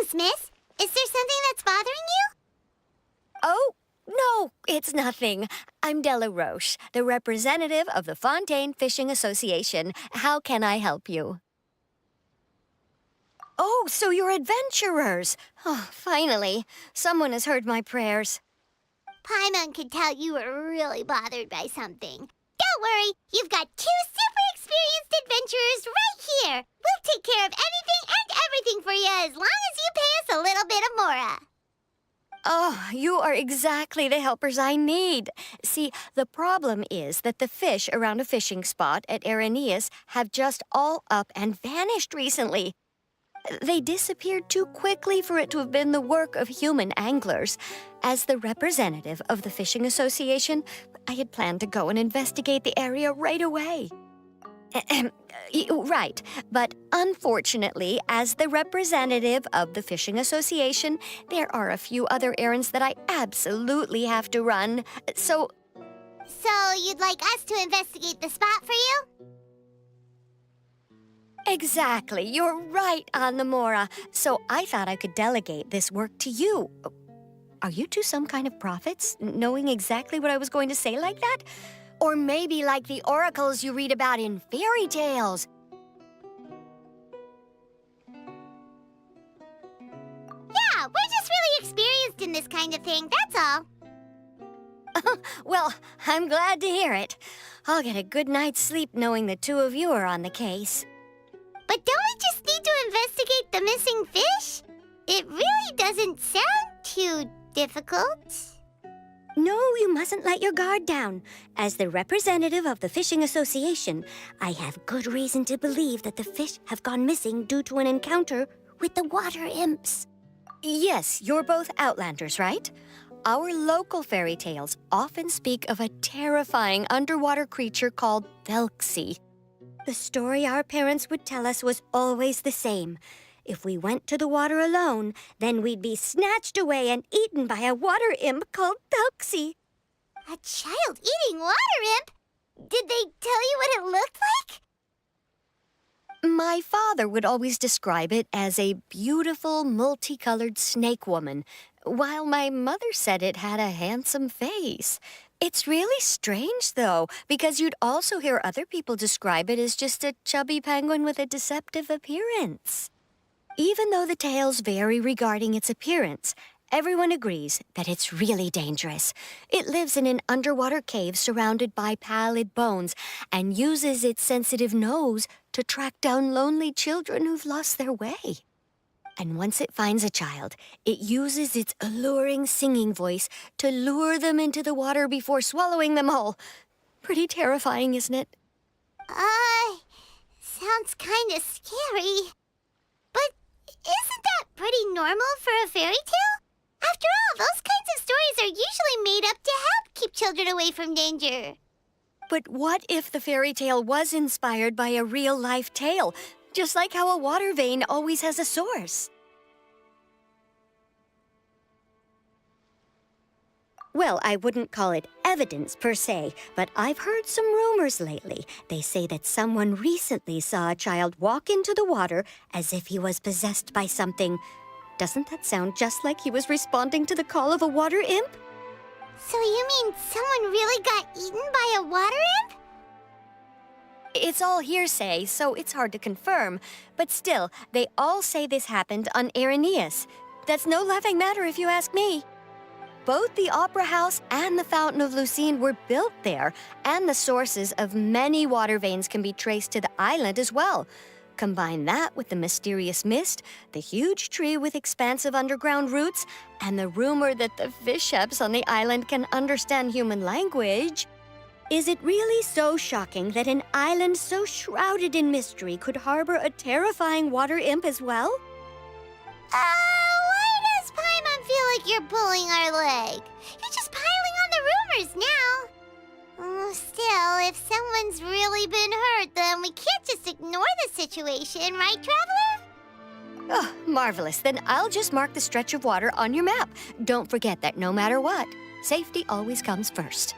Greetings, miss. Is there something that's bothering you? Oh, no, it's nothing. I'm Della Roche, the representative of the Fontaine Fishing Association. How can I help you? Oh, so you're adventurers. Oh, finally. Someone has heard my prayers. Paimon could tell you were really bothered by something. Don't worry, you've got two super experienced adventurers right here. We'll take care of anything and everything for you as long as you pay us a little bit of mora. Oh, you are exactly the helpers I need. See, the problem is that the fish around a fishing spot at Irenaeus have just all up and vanished recently. They disappeared too quickly for it to have been the work of human anglers. As the representative of the Fishing Association, I had planned to go and investigate the area right away. Right, but unfortunately, as the representative of the Fishing Association, there are a few other errands that I absolutely have to run. So you'd like us to investigate the spot for you? exactly, you're right on the Mora. So I thought I could delegate this work to you. Are you two some kind of prophets, knowing exactly what I was going to say like that? Or maybe like the oracles you read about in fairy tales. Yeah, we're just really experienced in this kind of thing, that's all. Well, I'm glad to hear it. I'll get a good night's sleep knowing the two of you are on the case. But don't we just need to investigate the missing fish? It really doesn't sound too difficult. No, you mustn't let your guard down. As the representative of the Fishing Association, I have good reason to believe that the fish have gone missing due to an encounter with the water imps. Yes, you're both Outlanders, right? Our local fairy tales often speak of a terrifying underwater creature called Thelxie. The story our parents would tell us was always the same. If we went to the water alone, then we'd be snatched away and eaten by a water imp called Thelxie. A child eating water imp? Did they tell you what it looked like? My father would always describe it as a beautiful, multicolored snake woman, while my mother said it had a handsome face. It's really strange, though, because you'd also hear other people describe it as just a chubby penguin with a deceptive appearance. Even though the tales vary regarding its appearance, everyone agrees that it's really dangerous. It lives in an underwater cave surrounded by pallid bones and uses its sensitive nose to track down lonely children who've lost their way. And once it finds a child, it uses its alluring singing voice to lure them into the water before swallowing them whole. Pretty terrifying, isn't it? Sounds kinda scary. But isn't that pretty normal for a fairy tale? After all, those kinds of stories are usually made up to help keep children away from danger. But what if the fairy tale was inspired by a real-life tale? Just like how a water vein always has a source. Well, I wouldn't call it evidence per se, but I've heard some rumors lately. They say that someone recently saw a child walk into the water as if he was possessed by something. Doesn't that sound just like he was responding to the call of a water imp? So you mean someone really got eaten by a water imp? It's all hearsay, so it's hard to confirm. But still, they all say this happened on Irenaeus. That's no laughing matter if you ask me. Both the Opera House and the Fountain of Lucine were built there, and the sources of many water veins can be traced to the island as well. Combine that with the mysterious mist, the huge tree with expansive underground roots, and the rumor that the fish-heps on the island can understand human language. Is it really so shocking that an island so shrouded in mystery could harbor a terrifying water imp as well? Why does Paimon feel like you're pulling our leg? You're just piling on the rumors now. Still, if someone's really been hurt, then we can't just ignore the situation, right, Traveler? Oh, marvelous. Then I'll just mark the stretch of water on your map. Don't forget that no matter what, safety always comes first.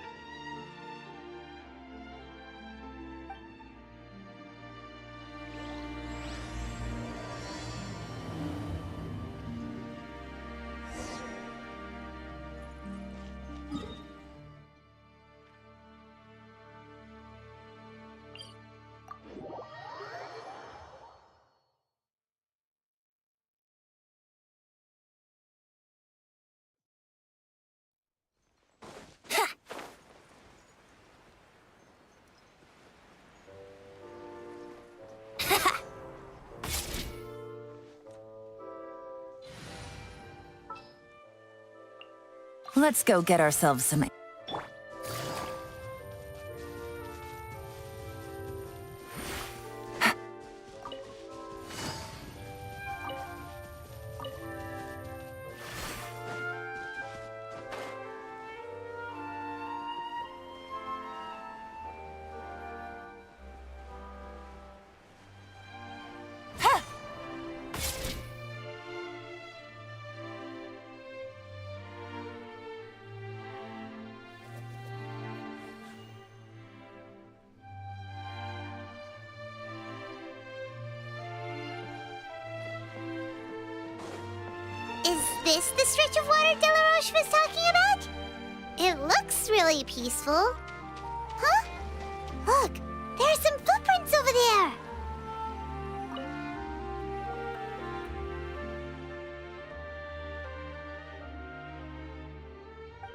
Let's go get ourselves some. Is this the stretch of water Delaroche was talking about? It looks really peaceful. Huh? Look, there are some footprints over there.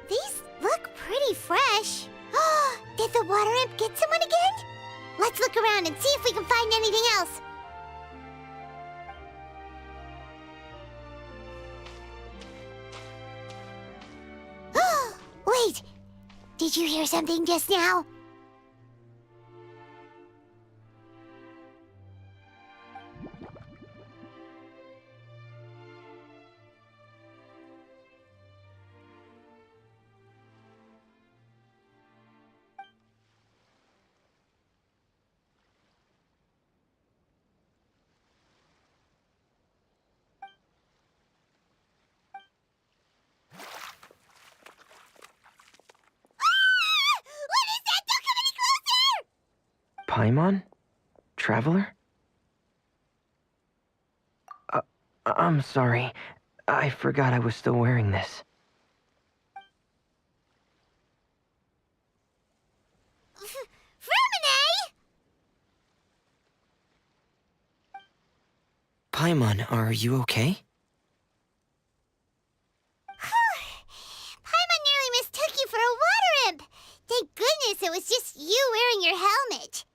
These look pretty fresh. Did the water imp get someone again? Let's look around and see if we can find anything else. Wait! Did you hear something just now? What is that? Don't come any closer! Paimon? Traveler? I'm sorry. I forgot I was still wearing this. Frumine! Paimon, are you okay? Paimon nearly mistook you for a water imp. Thank goodness it was just you wearing your helmet.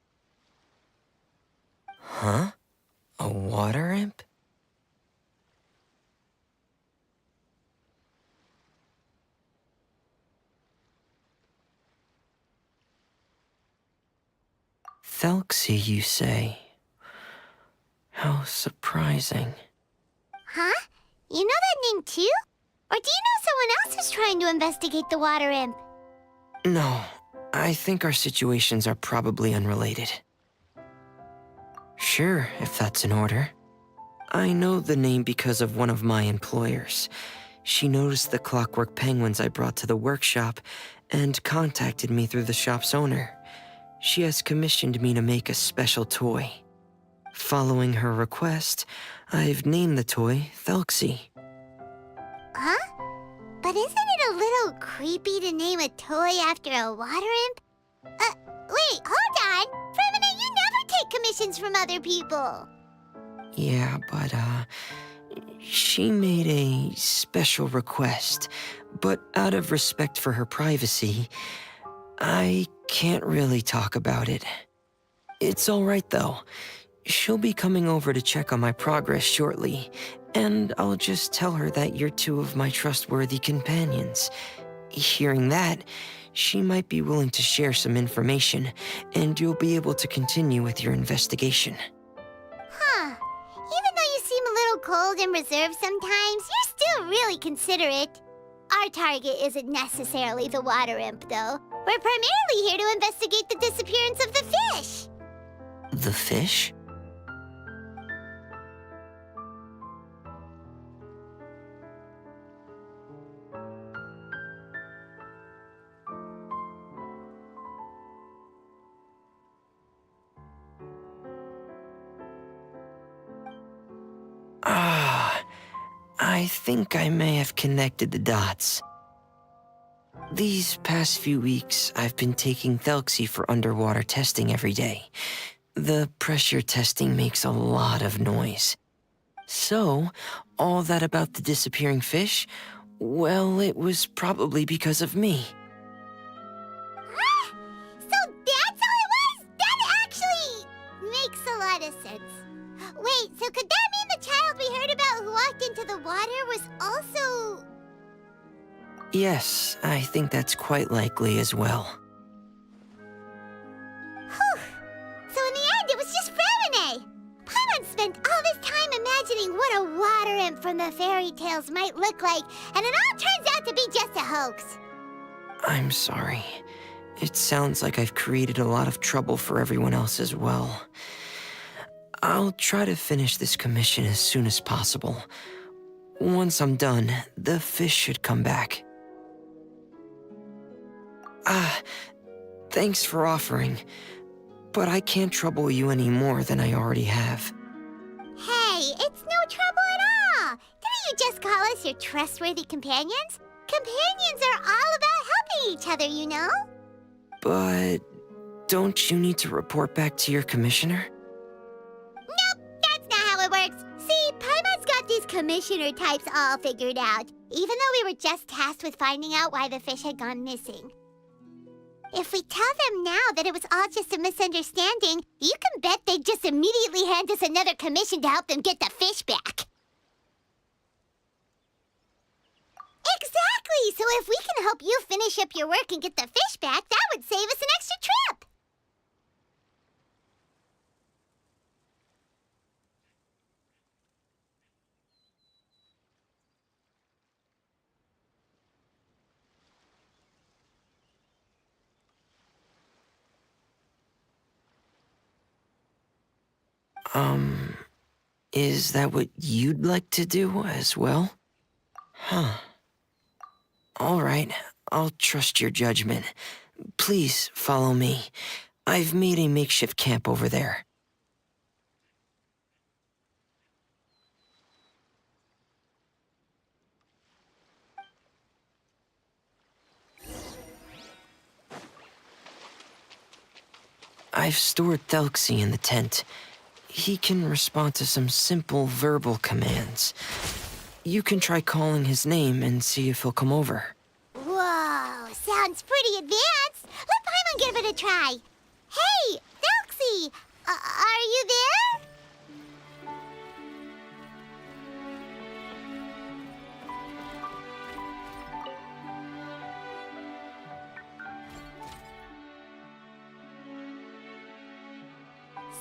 Huh? A water imp? Thelxie, you say? How surprising. Huh? You know that name too? Or do you know someone else is trying to investigate the water imp? No, I think our situations are probably unrelated. Sure, if that's in order. I know the name because of one of my employers. She noticed the clockwork penguins I brought to the workshop and contacted me through the shop's owner. She has commissioned me to make a special toy. Following her request, I've named the toy Thelxie. Huh? But isn't it a little creepy to name a toy after a water imp? Wait, hold on! Frumine, you never take commissions from other people! Yeah, but, she made a special request, but out of respect for her privacy, I can't really talk about it. It's alright though. She'll be coming over to check on my progress shortly, and I'll just tell her that you're two of my trustworthy companions. Hearing that, she might be willing to share some information, and you'll be able to continue with your investigation. Huh. Even though you seem a little cold and reserved sometimes, you're still really considerate. Our target isn't necessarily the water imp, though. We're primarily here to investigate the disappearance of the fish. The fish? I think I may have connected the dots. These past few weeks, I've been taking Thelxie for underwater testing every day. The pressure testing makes a lot of noise. So, all that about the disappearing fish, well, it was probably because of me. So that's how it was? That actually makes a lot of sense. Wait, so could that mean the child we heard about who walked into the water was also... Yes, I think that's quite likely as well. Whew. So in the end, it was just Framine. Paimon spent all this time imagining what a water imp from the fairy tales might look like, and it all turns out to be just a hoax. I'm sorry. It sounds like I've created a lot of trouble for everyone else as well. I'll try to finish this commission as soon as possible. Once I'm done, the fish should come back. Thanks for offering, but I can't trouble you any more than I already have. Hey, it's no trouble at all. Didn't you just call us your trustworthy companions? Companions are all about helping each other, you know? But don't you need to report back to your commissioner? Nope, that's not how it works. See, Paimon's got these commissioner types all figured out, even though we were just tasked with finding out why the fish had gone missing. If we tell them now that it was all just a misunderstanding, you can bet they'd just immediately hand us another commission to help them get the fish back. Exactly! So if we can help you finish up your work and get the fish back, that would save us an extra trip! Is that what you'd like to do as well? Huh. All right, I'll trust your judgment. Please follow me. I've made a makeshift camp over there. I've stored Thelxie in the tent. He can respond to some simple verbal commands. You can try calling his name and see if he'll come over. Whoa, sounds pretty advanced. Let Paimon give it a try. Hey, Thelxie, are you there?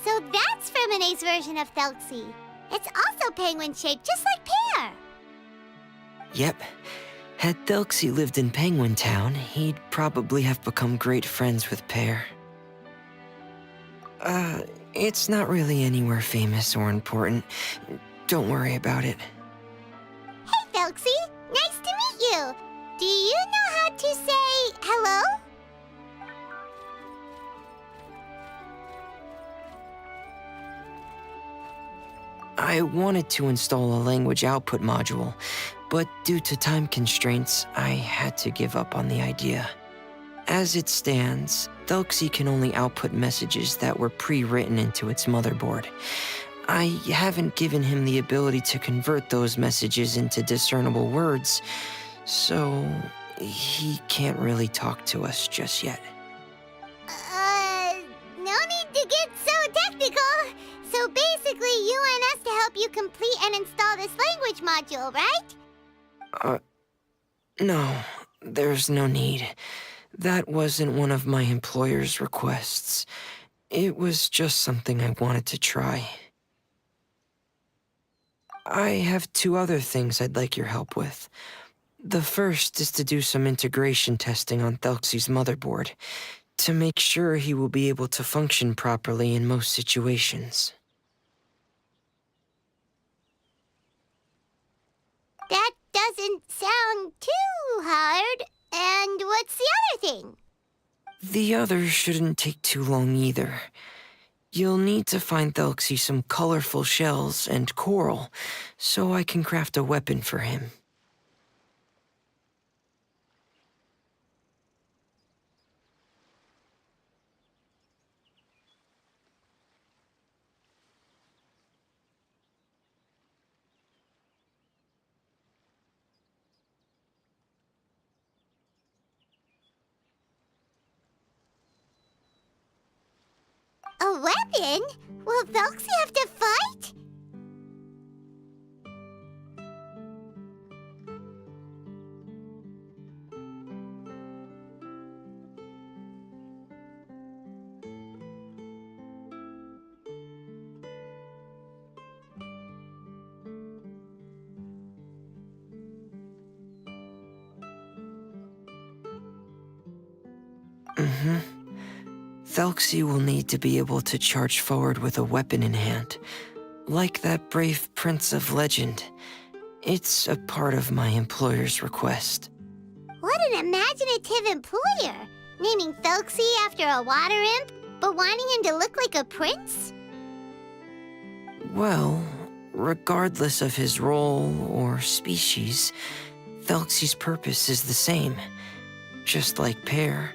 So that's Fremine's version of Thelxie. It's also penguin-shaped, just like Pear. Yep. Had Thelxie lived in Penguin Town, he'd probably have become great friends with Pear. It's not really anywhere famous or important. Don't worry about it. Hey, Thelxie, nice to meet you. Do you know how to say hello? I wanted to install a language output module, but due to time constraints, I had to give up on the idea. As it stands, Thelxie can only output messages that were pre-written into its motherboard. I haven't given him the ability to convert those messages into discernible words, so he can't really talk to us just yet. No need to get so technical. So basically, you want us to help you complete and install this language module, right? No, there's no need. That wasn't one of my employer's requests. It was just something I wanted to try. I have two other things I'd like your help with. The first is to do some integration testing on Thelxie's motherboard, to make sure he will be able to function properly in most situations. That doesn't sound too hard. And what's the other thing? The other shouldn't take too long either. You'll need to find Thelxie some colorful shells and coral, so I can craft a weapon for him. A weapon? Will Thelxie have to fight? Thelxie will need to be able to charge forward with a weapon in hand, like that brave prince of legend. It's a part of my employer's request. What an imaginative employer! Naming Felxie after a water imp, but wanting him to look like a prince? Well, regardless of his role or species, Thelxie's purpose is the same. Just like Pear,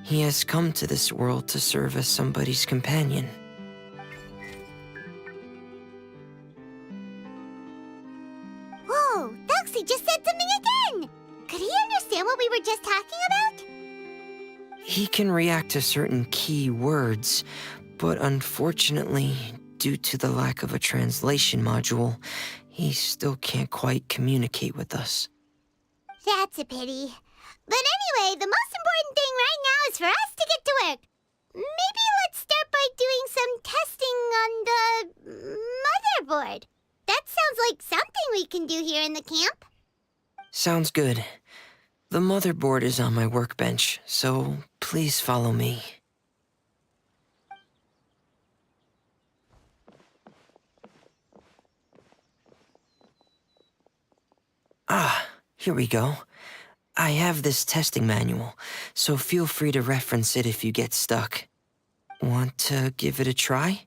he has come to this world to serve as somebody's companion. Whoa, Felxie just said something again! Could he understand what we were just talking about? He can react to certain key words, but unfortunately, due to the lack of a translation module, he still can't quite communicate with us. That's a pity. But anyway, the most important thing right now is for us to get to work. Maybe let's start by doing some testing on the motherboard. That sounds like something we can do here in the camp. Sounds good. The motherboard is on my workbench, so please follow me. Ah, here we go. I have this testing manual, so feel free to reference it if you get stuck. Want to give it a try?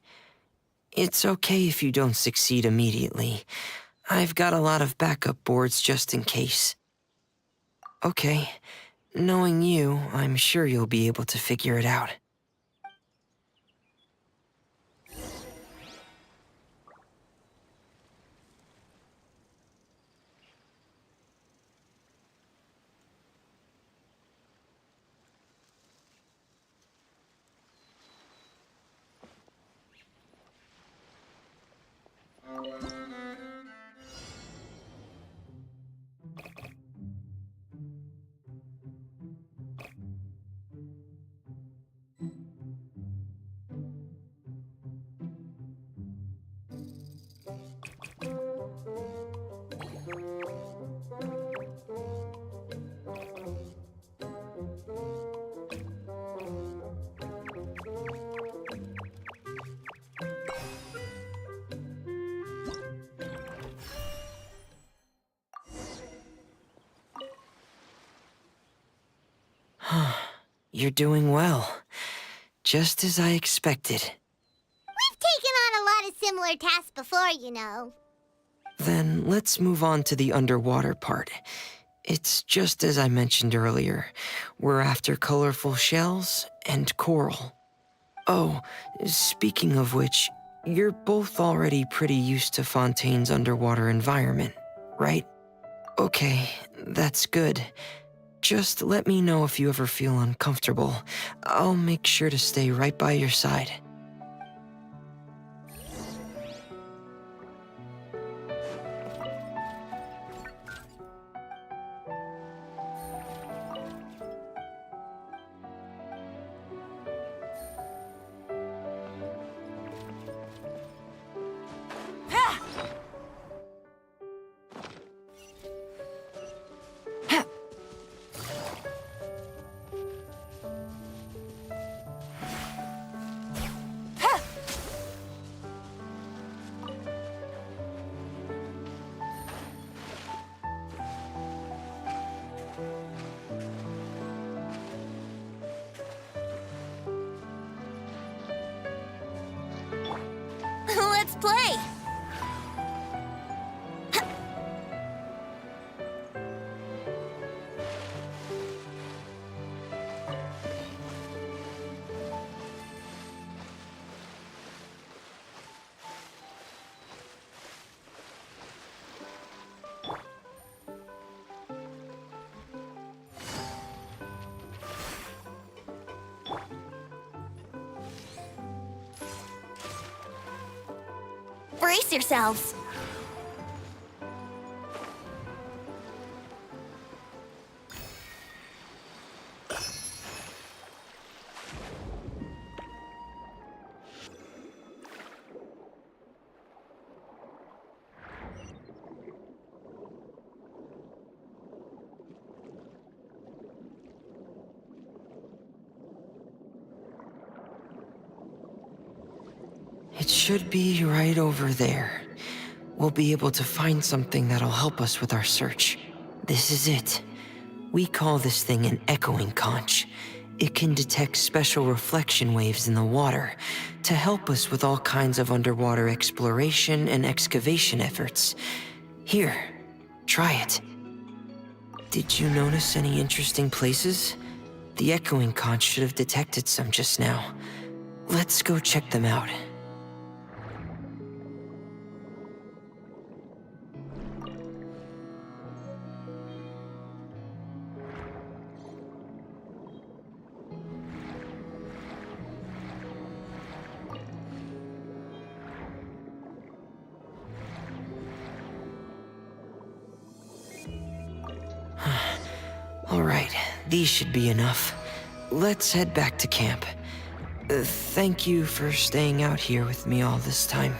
It's okay if you don't succeed immediately. I've got a lot of backup boards just in case. Okay, knowing you, I'm sure you'll be able to figure it out. You're doing well. Just as I expected. We've taken on a lot of similar tasks before, you know. Then let's move on to the underwater part. It's just as I mentioned earlier. We're after colorful shells and coral. Oh, speaking of which, you're both already pretty used to Fontaine's underwater environment, right? Okay, that's good. Just let me know if you ever feel uncomfortable. I'll make sure to stay right by your side. Let's play! Brace yourselves! should be right over there. We'll be able to find something that'll help us with our search. This is it. We call this thing an echoing conch. It can detect special reflection waves in the water to help us with all kinds of underwater exploration and excavation efforts. Here, try it. Did you notice any interesting places? The echoing conch should have detected some just now. Let's go check them out. All right, these should be enough. Let's head back to camp. Thank you for staying out here with me all this time.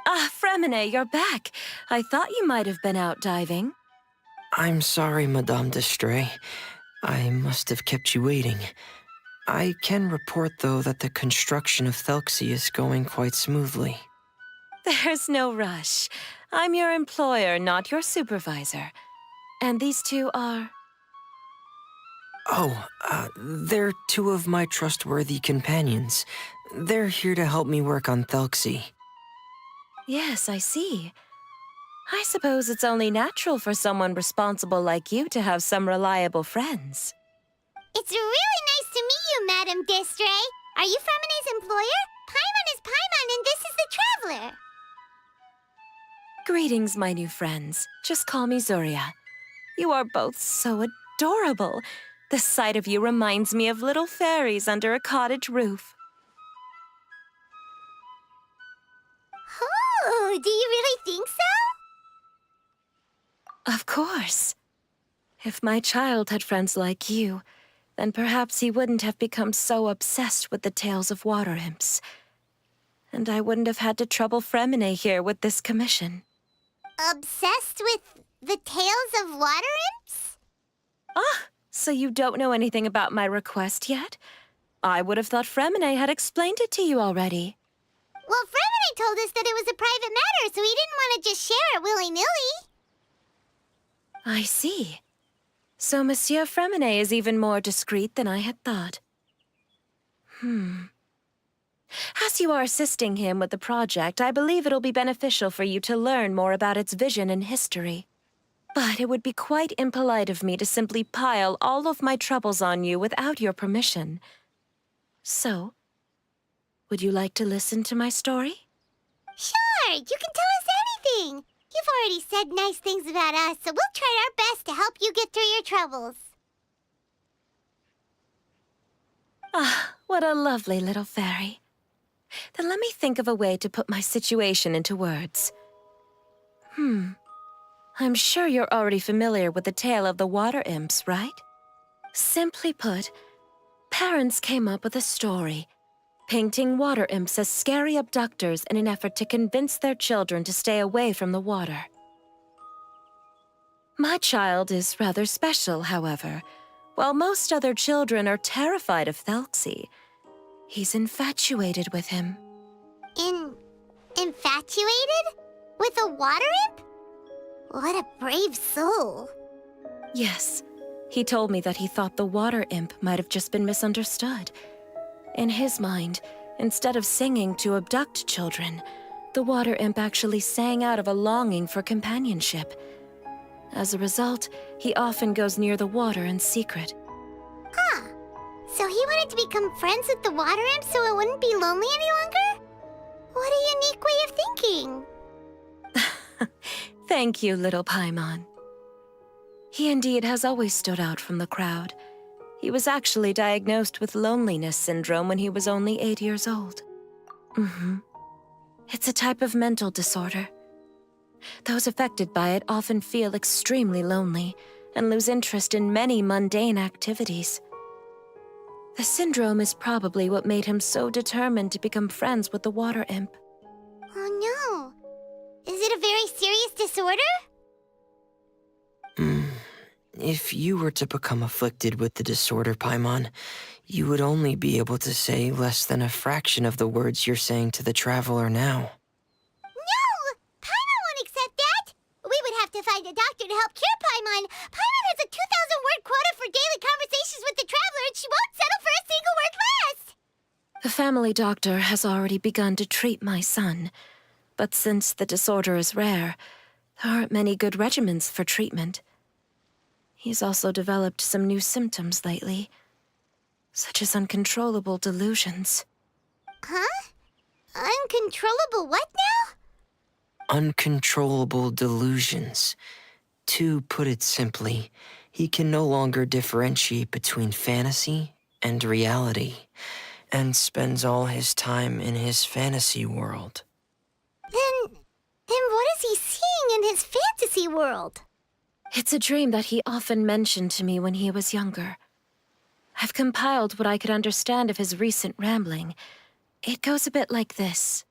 Ah, Fremine, you're back. I thought you might have been out diving. I'm sorry, Madame d'Estrée. I must have kept you waiting. I can report, though, that the construction of Thelxie is going quite smoothly. There's no rush. I'm your employer, not your supervisor. And these two are... Oh, they're two of my trustworthy companions. They're here to help me work on Thelxie. Yes, I see. I suppose it's only natural for someone responsible like you to have some reliable friends. It's really nice to meet you, Madame d'Estrée. Are you Fremine's employer? Paimon is Paimon, and this is the Traveler. Greetings, my new friends. Just call me Zuria. You are both so adorable. The sight of you reminds me of little fairies under a cottage roof. Oh, do you really think so? Of course. If my child had friends like you, then perhaps he wouldn't have become so obsessed with the tales of water imps. And I wouldn't have had to trouble Fremine here with this commission. Obsessed with the tales of water imps? Ah, so you don't know anything about my request yet? I would have thought Fremine had explained it to you already. Well, Fremine told us that it was a private matter, so he didn't want to just share it willy-nilly. I see. So Monsieur Fremine is even more discreet than I had thought. As you are assisting him with the project, I believe it'll be beneficial for you to learn more about its vision and history. But it would be quite impolite of me to simply pile all of my troubles on you without your permission. So, would you like to listen to my story? Sure, you can tell us anything. You've already said nice things about us, so we'll try our best to help you get through your troubles. Ah, what a lovely little fairy. Then let me think of a way to put my situation into words. I'm sure you're already familiar with the tale of the water imps, right? Simply put, parents came up with a story, painting water imps as scary abductors in an effort to convince their children to stay away from the water. My child is rather special, however. While most other children are terrified of Thelxie, he's infatuated with him. Infatuated? With a water imp? What a brave soul. Yes, he told me that he thought the water imp might have just been misunderstood. In his mind, instead of singing to abduct children, the water imp actually sang out of a longing for companionship. As a result, he often goes near the water in secret. Huh. So he wanted to become friends with the water imp so it wouldn't be lonely any longer? What a unique way of thinking. Thank you, little Paimon. He indeed has always stood out from the crowd. He was actually diagnosed with loneliness syndrome when he was only 8 years old. It's a type of mental disorder. Those affected by it often feel extremely lonely and lose interest in many mundane activities. The syndrome is probably what made him so determined to become friends with the water imp. Oh no. Is it a very serious disorder? If you were to become afflicted with the disorder, Paimon, you would only be able to say less than a fraction of the words you're saying to the traveler now. No! Paimon won't accept that! We would have to find a doctor to help cure Paimon. Paimon has a 2,000-word quota for daily conversations with the traveler, and she won't settle for a single word less! The family doctor has already begun to treat my son, but since the disorder is rare, there aren't many good regimens for treatment. He's also developed some new symptoms lately, such as uncontrollable delusions. Huh? Uncontrollable what now? Uncontrollable delusions. To put it simply, he can no longer differentiate between fantasy and reality, and spends all his time in his fantasy world. Then what is he seeing in his fantasy world? It's a dream that he often mentioned to me when he was younger. I've compiled what I could understand of his recent rambling. It goes a bit like this.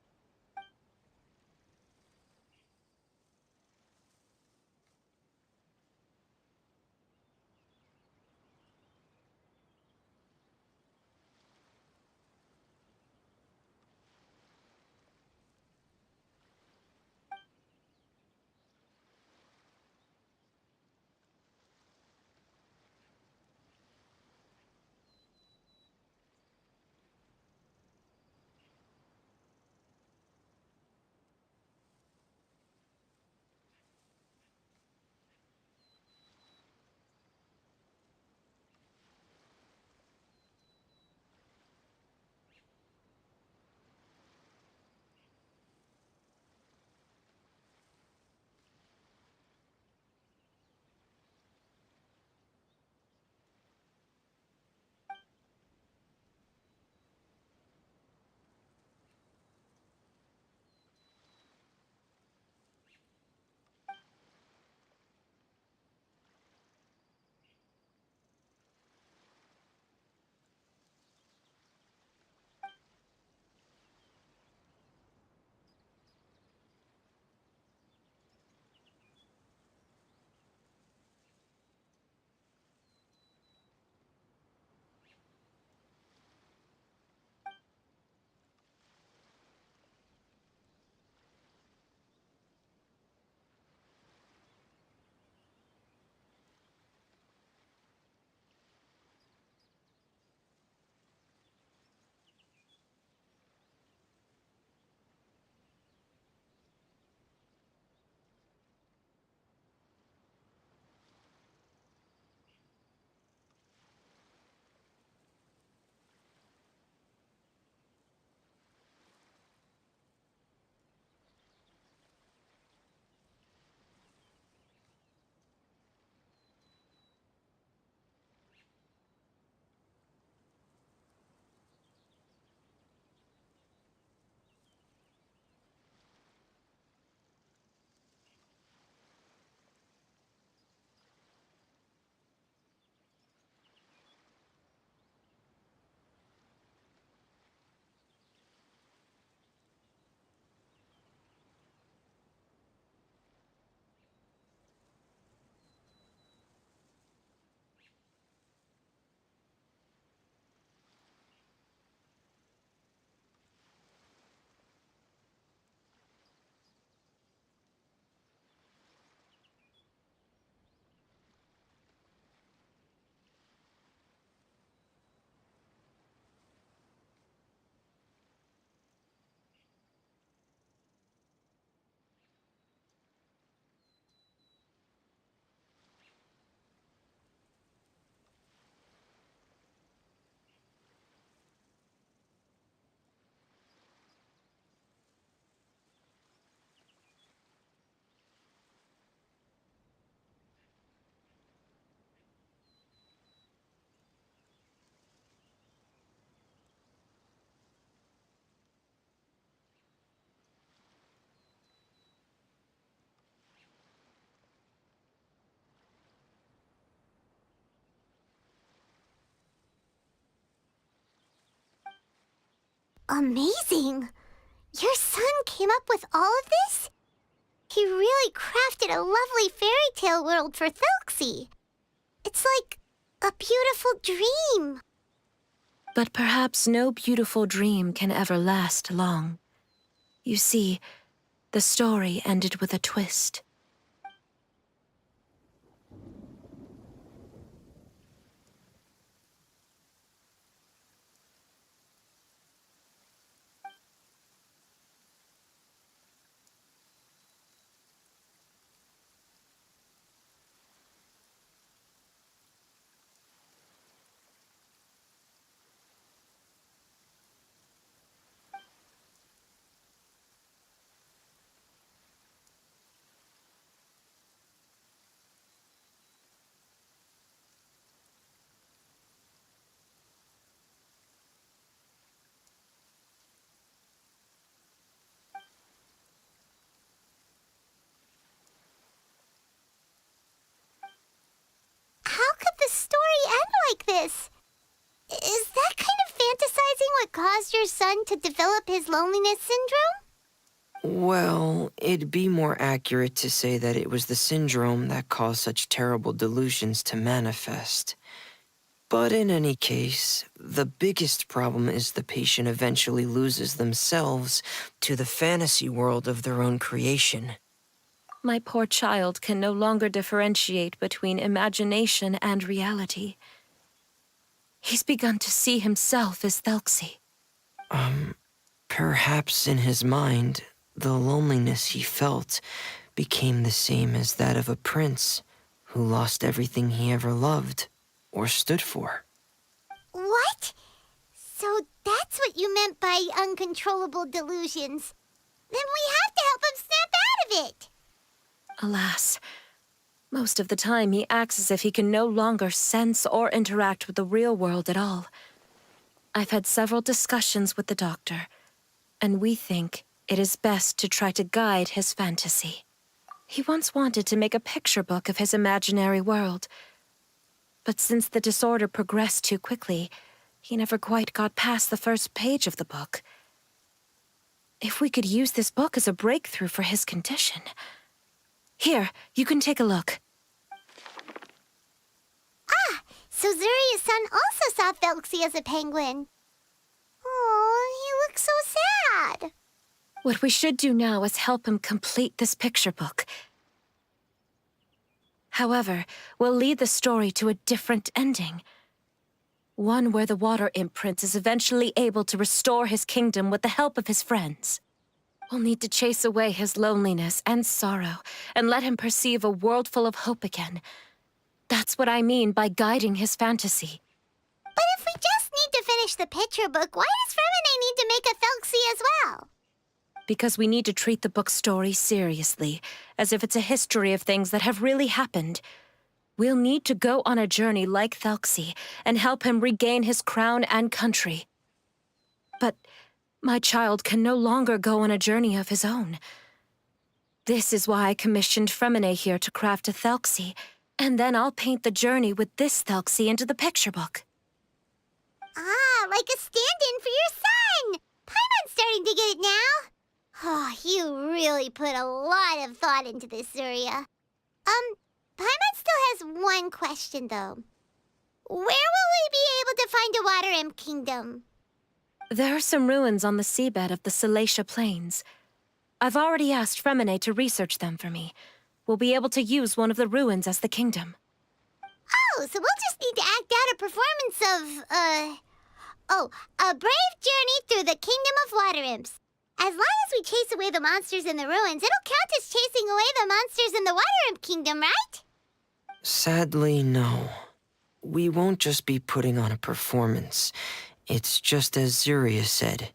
Amazing! Your son came up with all of this? He really crafted a lovely fairy tale world for Thelxie. It's like a beautiful dream. But perhaps no beautiful dream can ever last long. You see, the story ended with a twist. How could the story end like this? Is that kind of fantasizing what caused your son to develop his loneliness syndrome? Well, it'd be more accurate to say that it was the syndrome that caused such terrible delusions to manifest. But in any case, the biggest problem is the patient eventually loses themselves to the fantasy world of their own creation. My poor child can no longer differentiate between imagination and reality. He's begun to see himself as Thelxie. Perhaps in his mind, the loneliness he felt became the same as that of a prince who lost everything he ever loved or stood for. What? So that's what you meant by uncontrollable delusions. Then we have to help him snap out of it. Alas, most of the time he acts as if he can no longer sense or interact with the real world at all. I've had several discussions with the doctor, and we think it is best to try to guide his fantasy. He once wanted to make a picture book of his imaginary world, but since the disorder progressed too quickly, he never quite got past the first page of the book. If we could use this book as a breakthrough for his condition... Here, you can take a look. So Zuria's son also saw Thelxie as a penguin. Oh, he looks so sad. What we should do now is help him complete this picture book. However, we'll lead the story to a different ending. One where the Water Imp Prince is eventually able to restore his kingdom with the help of his friends. We'll need to chase away his loneliness and sorrow and let him perceive a world full of hope again. That's what I mean by guiding his fantasy. But if we just need to finish the picture book, why does Fremine need to make a Thelxie as well? Because we need to treat the book's story seriously, as if it's a history of things that have really happened. We'll need to go on a journey like Thelxie and help him regain his crown and country. But my child can no longer go on a journey of his own. This is why I commissioned Fremine here to craft a Thelxie, and then I'll paint the journey with this Thelxie into the picture book. Ah, like a stand-in for your son! Paimon's starting to get it now. Oh, you really put a lot of thought into this, Zuria. Paimon still has one question, though. Where will we be able to find a Water Imp Kingdom? There are some ruins on the seabed of the Salacia Plains. I've already asked Fremine to research them for me. We'll be able to use one of the ruins as the kingdom. Oh, so we'll just need to act out a performance of, a brave journey through the Kingdom of Water Imps. As long as we chase away the monsters in the ruins, it'll count as chasing away the monsters in the Water Imp Kingdom, right? Sadly, no. We won't just be putting on a performance. It's just as Zuria said.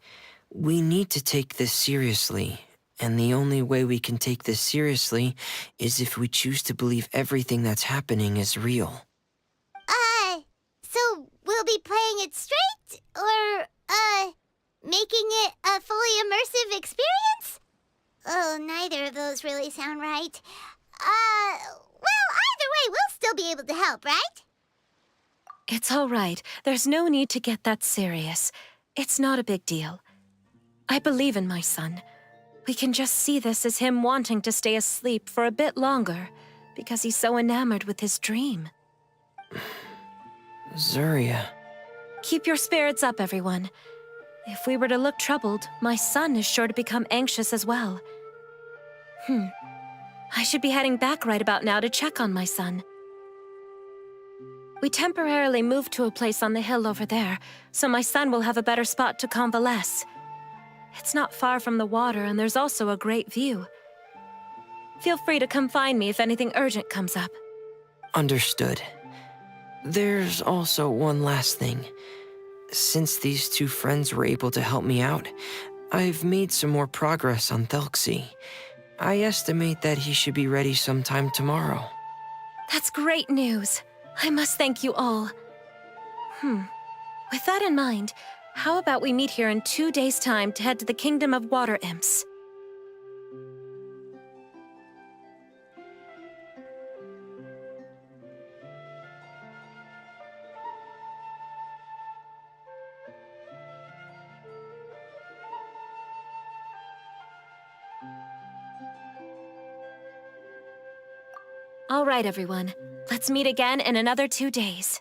We need to take this seriously, and the only way we can take this seriously is if we choose to believe everything that's happening is real. So we'll be playing it straight, or, making it a fully immersive experience? Oh, neither of those really sound right. Well, either way, we'll still be able to help, right? It's all right. There's no need to get that serious. It's not a big deal. I believe in my son. We can just see this as him wanting to stay asleep for a bit longer because he's so enamored with his dream. Zuria. Keep your spirits up, everyone. If we were to look troubled, my son is sure to become anxious as well. I should be heading back right about now to check on my son. We temporarily moved to a place on the hill over there, so my son will have a better spot to convalesce. It's not far from the water, and there's also a great view. Feel free to come find me if anything urgent comes up. Understood. There's also one last thing. Since these two friends were able to help me out, I've made some more progress on Thelxie. I estimate that he should be ready sometime tomorrow. That's great news. I must thank you all. With that in mind, how about we meet here in 2 days' time to head to the Kingdom of Water Imps? All right, everyone. Let's meet again in another 2 days.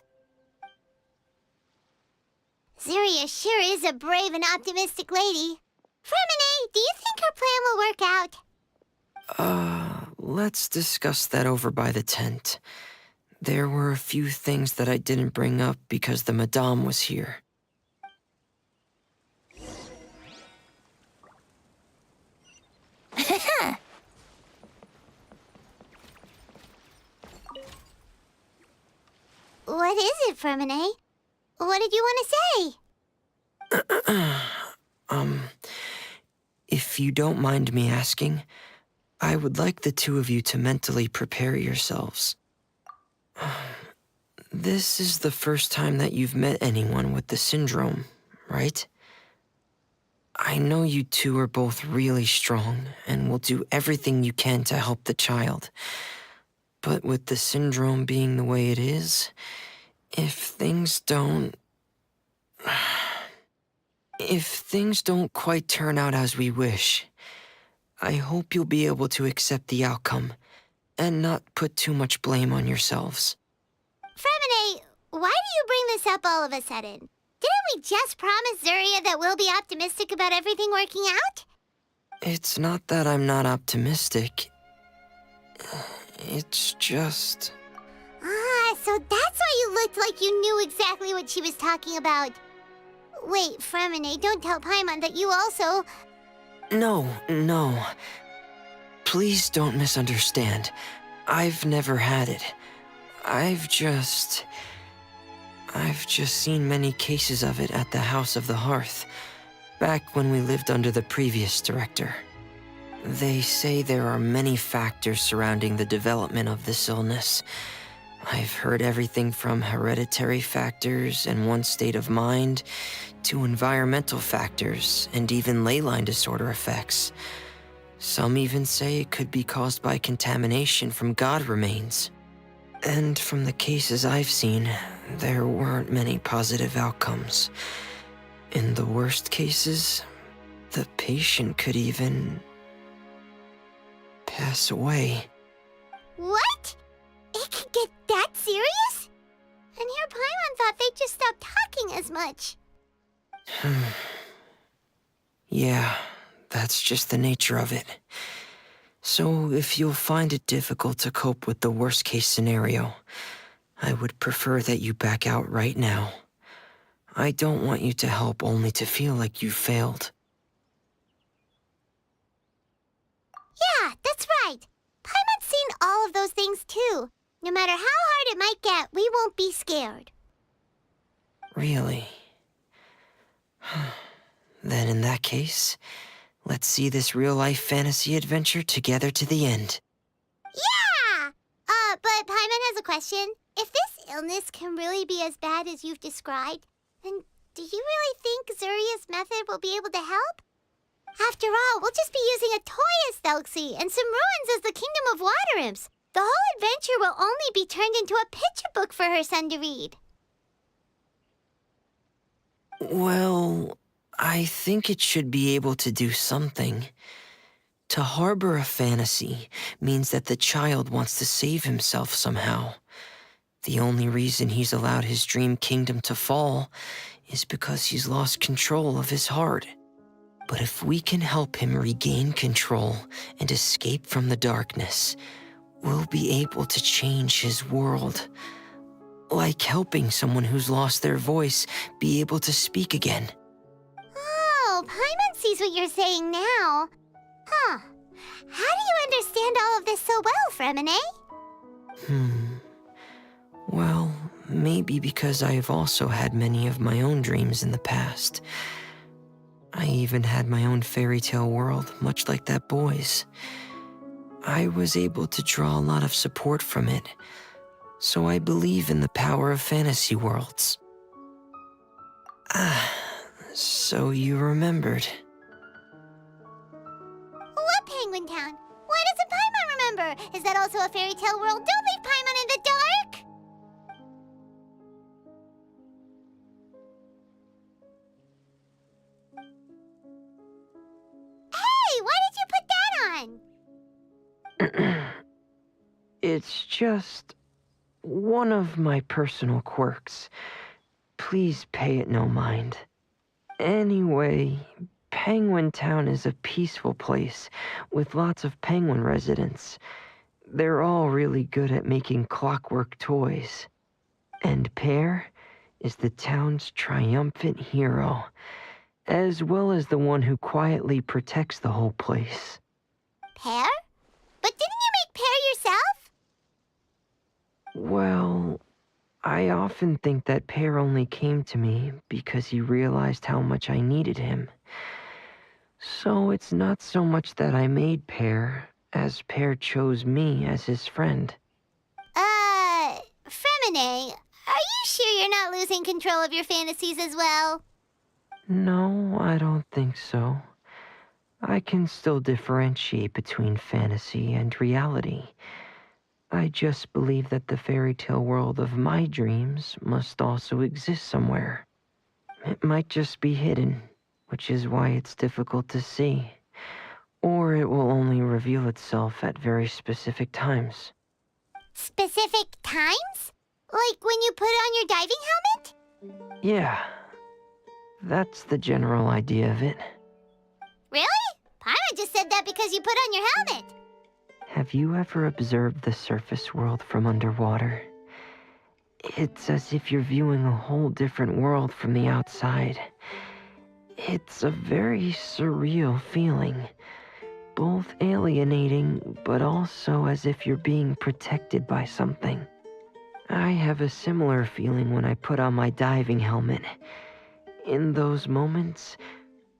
Zuria sure is a brave and optimistic lady. Fremine, do you think her plan will work out? Let's discuss that over by the tent. There were a few things that I didn't bring up because the Madame was here. What is it, Fremine? What did you want to say? If you don't mind me asking, I would like the two of you to mentally prepare yourselves. This is the first time that you've met anyone with the syndrome, right? I know you two are both really strong and will do everything you can to help the child. But with the syndrome being the way it is, if things don't quite turn out as we wish, I hope you'll be able to accept the outcome and not put too much blame on yourselves. Fremine, why do you bring this up all of a sudden? Didn't we just promise Zuria that we'll be optimistic about everything working out? It's not that I'm not optimistic. It's just... So that's why you looked like you knew exactly what she was talking about. Wait, Fremine, don't tell Paimon that you also... No. Please don't misunderstand. I've never had it. I've just seen many cases of it at the House of the Hearth, back when we lived under the previous director. They say there are many factors surrounding the development of this illness. I've heard everything from hereditary factors and one's state of mind, to environmental factors and even ley line disorder effects. Some even say it could be caused by contamination from god remains. And from the cases I've seen, there weren't many positive outcomes. In the worst cases, the patient could even pass away. What? It could get that serious? And here Paimon thought they'd just stop talking as much. Yeah, that's just the nature of it. So if you'll find it difficult to cope with the worst case scenario, I would prefer that you back out right now. I don't want you to help only to feel like you failed. Yeah, that's right. Paimon's seen all of those things too. No matter how hard it might get, we won't be scared. Really? Then in that case, let's see this real-life fantasy adventure together to the end. Yeah! But Paimon has a question. If this illness can really be as bad as you've described, then do you really think Zuria's method will be able to help? After all, we'll just be using a toy as Thelxie and some ruins as the Kingdom of Water Imps. The whole adventure will only be turned into a picture book for her son to read. Well, I think it should be able to do something. To harbor a fantasy means that the child wants to save himself somehow. The only reason he's allowed his dream kingdom to fall is because he's lost control of his heart. But if we can help him regain control and escape from the darkness, we'll be able to change his world. Like helping someone who's lost their voice be able to speak again. Oh, Paimon sees what you're saying now. Huh. How do you understand all of this so well, Fremine? Well, maybe because I have also had many of my own dreams in the past. I even had my own fairy tale world, much like that boy's. I was able to draw a lot of support from it, so I believe in the power of fantasy worlds. So you remembered. What Penguin Town? Why doesn't Paimon remember? Is that also a fairy tale world? Don't leave Paimon in the dark! Hey, why did you put that on? It's just one of my personal quirks. Please pay it no mind. Anyway, Penguin Town is a peaceful place with lots of penguin residents. They're all really good at making clockwork toys. And Pear is the town's triumphant hero, as well as the one who quietly protects the whole place. Pear? But didn't you make Pear yourself? Well, I often think that Pear only came to me because he realized how much I needed him. So it's not so much that I made Pear, as Pear chose me as his friend. Fremine, are you sure you're not losing control of your fantasies as well? No, I don't think so. I can still differentiate between fantasy and reality. I just believe that the fairy tale world of my dreams must also exist somewhere. It might just be hidden, which is why it's difficult to see. Or it will only reveal itself at very specific times. Specific times? Like when you put on your diving helmet? Yeah, that's the general idea of it. Really? Paimon just said that because you put on your helmet. Have you ever observed the surface world from underwater? It's as if you're viewing a whole different world from the outside. It's a very surreal feeling, both alienating, but also as if you're being protected by something. I have a similar feeling when I put on my diving helmet. In those moments,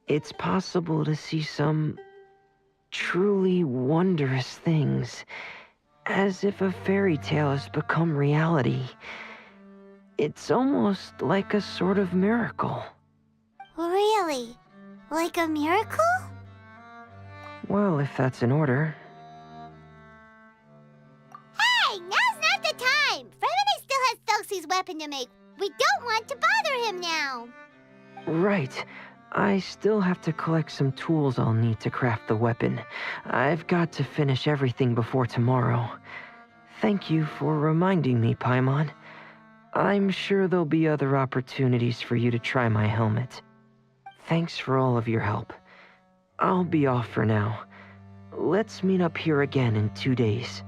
it's possible to see some truly wondrous things, as if a fairy tale has become reality. It's almost like a sort of miracle. Really? Like a miracle? Well, if that's in order. Hey, now's not the time! Fremine still has Thelxie's weapon to make. We don't want to bother him now. Right. I still have to collect some tools I'll need to craft the weapon. I've got to finish everything before tomorrow. Thank you for reminding me, Paimon. I'm sure there'll be other opportunities for you to try my helmet. Thanks for all of your help. I'll be off for now. Let's meet up here again in 2 days.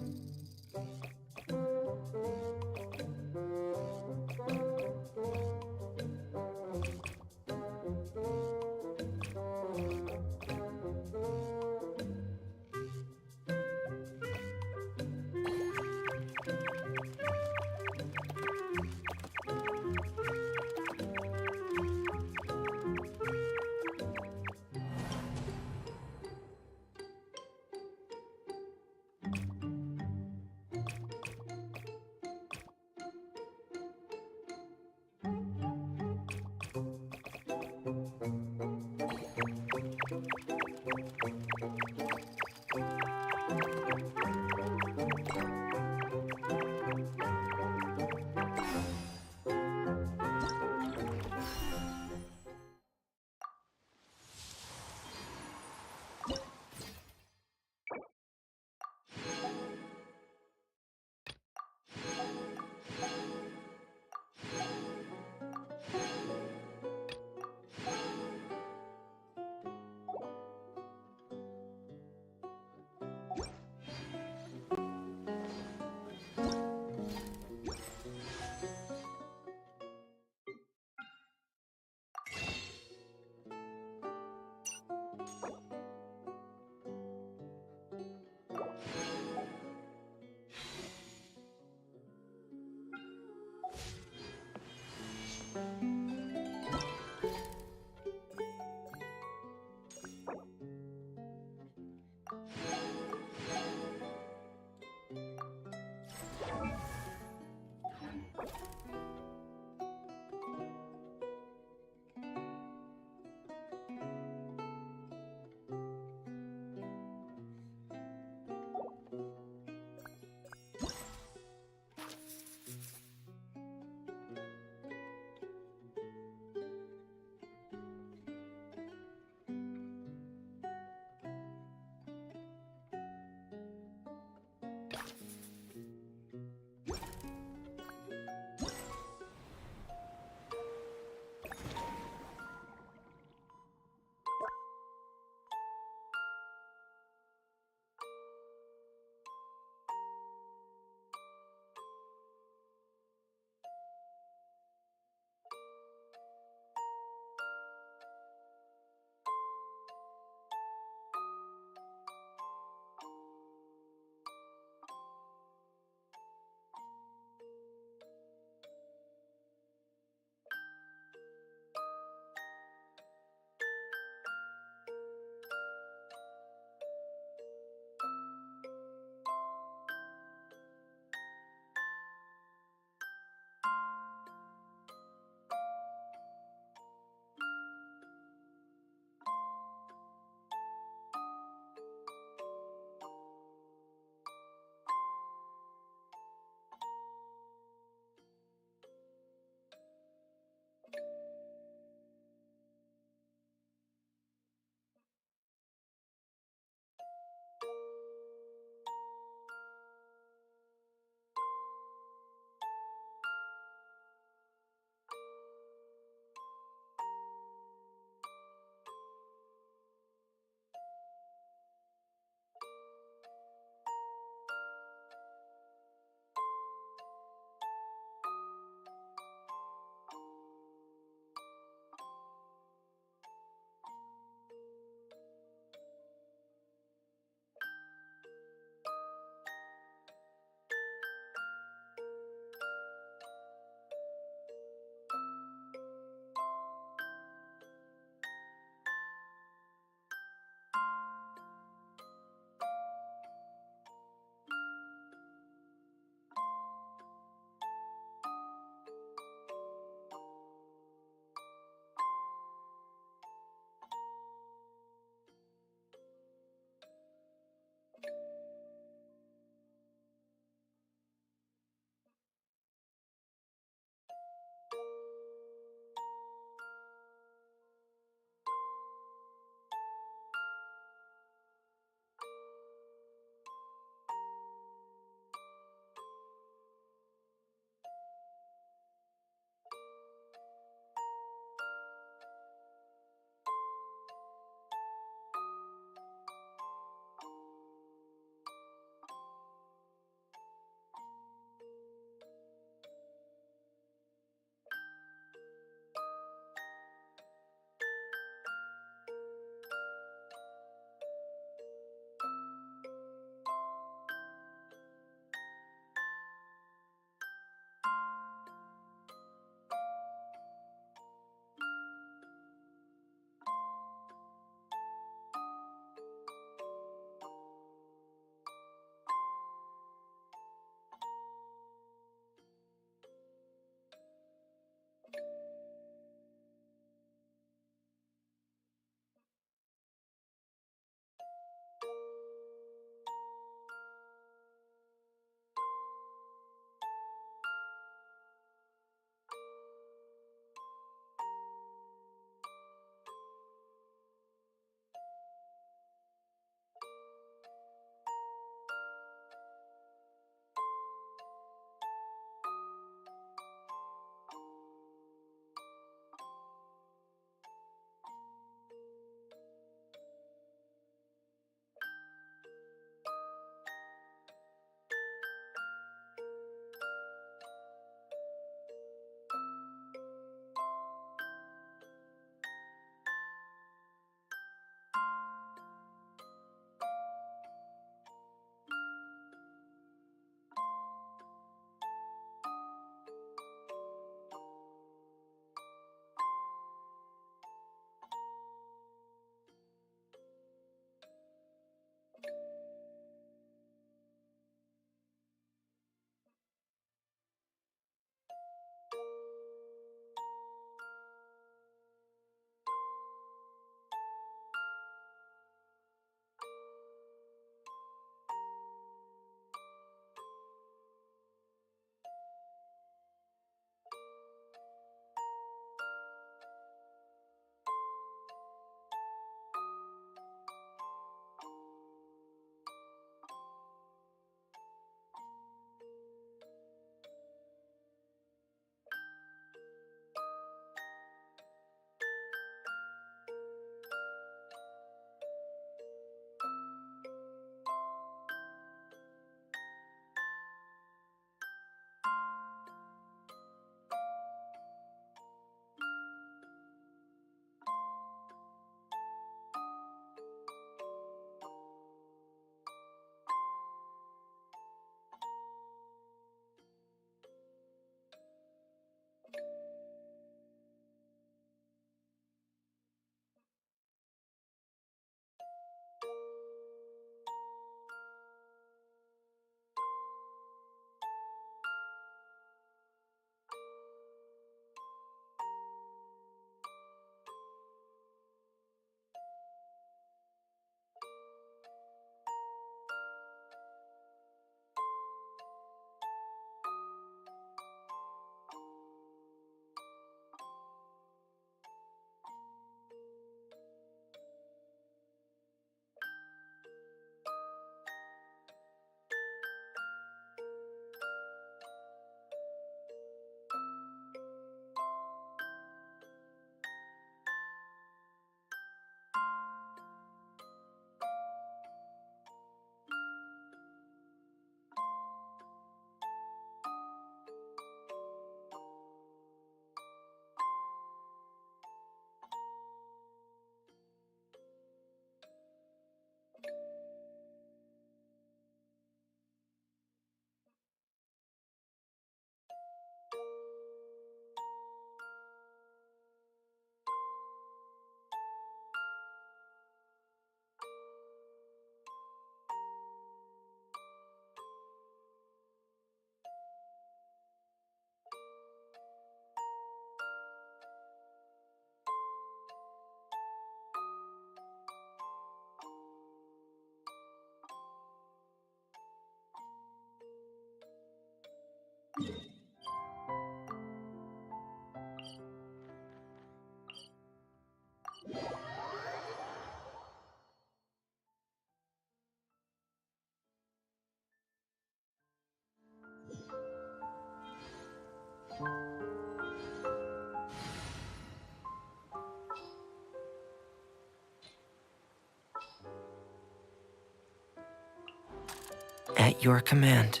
At your command.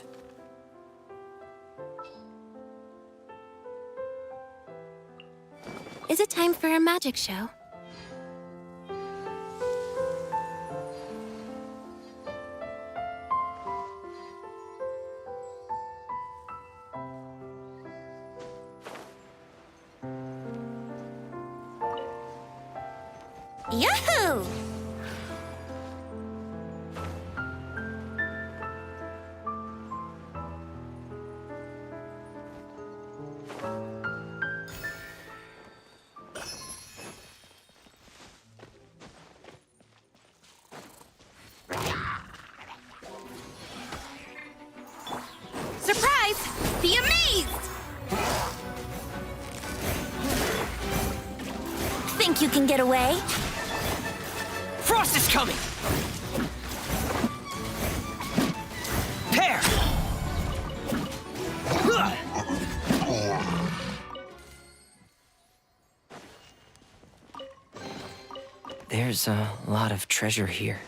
Is it time for a magic show? Yahoo! Surprise! Be amazed! Think you can get away? Frost is coming! Pear! There's a lot of treasure here.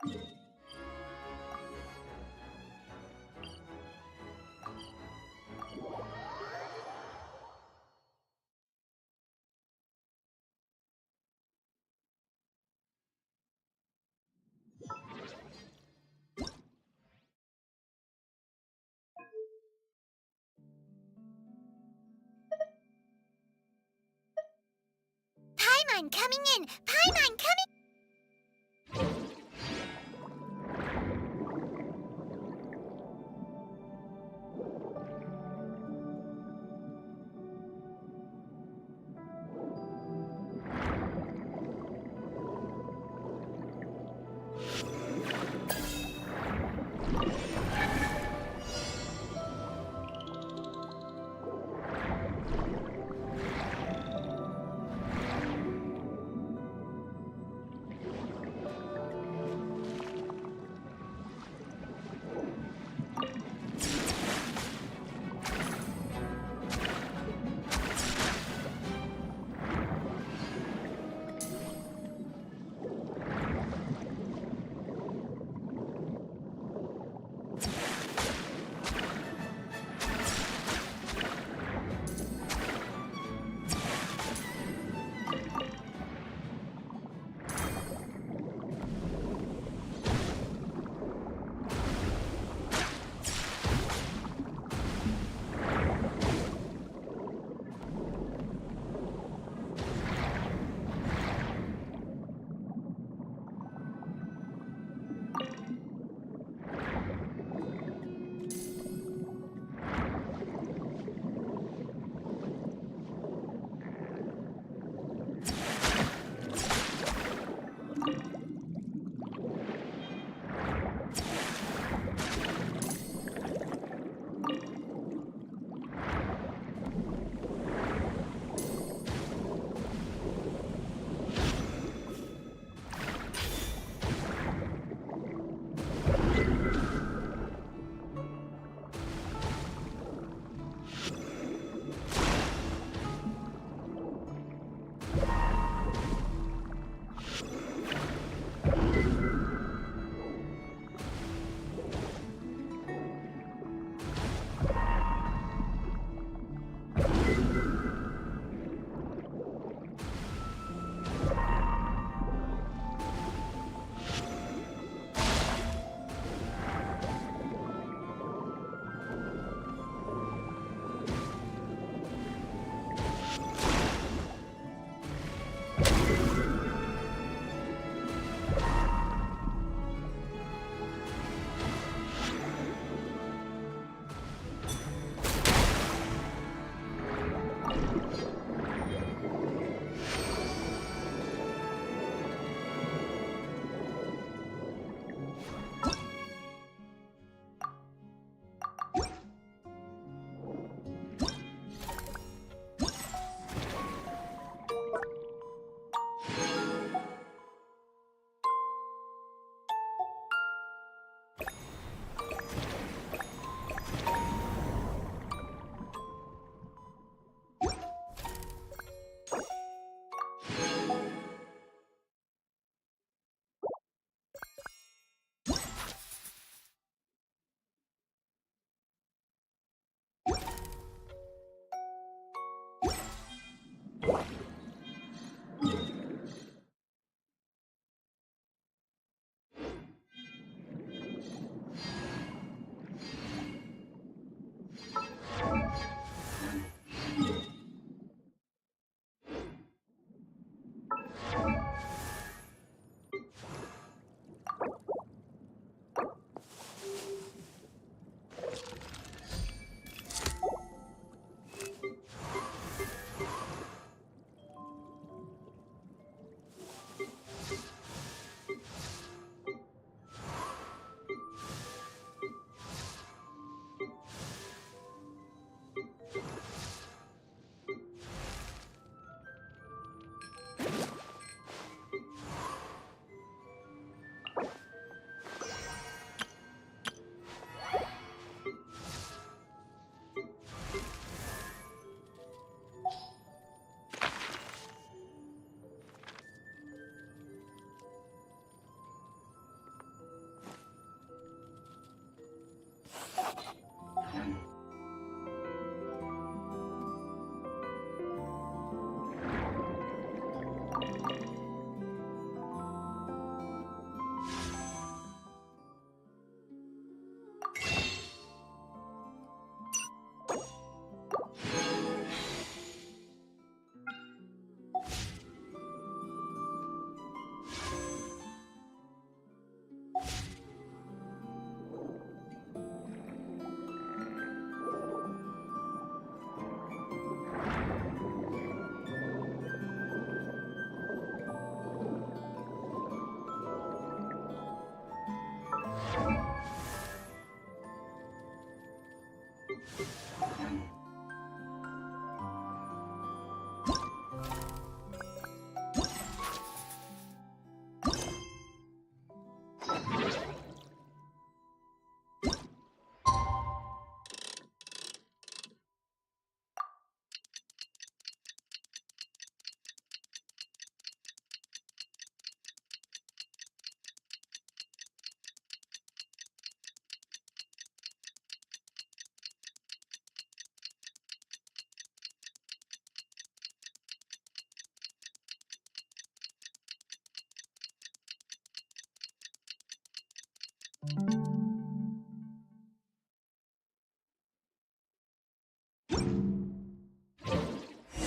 Paimon coming in! Paimon coming!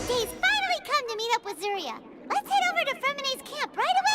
Days finally come to meet up with Zuria. Let's head over to Fermine's camp right away!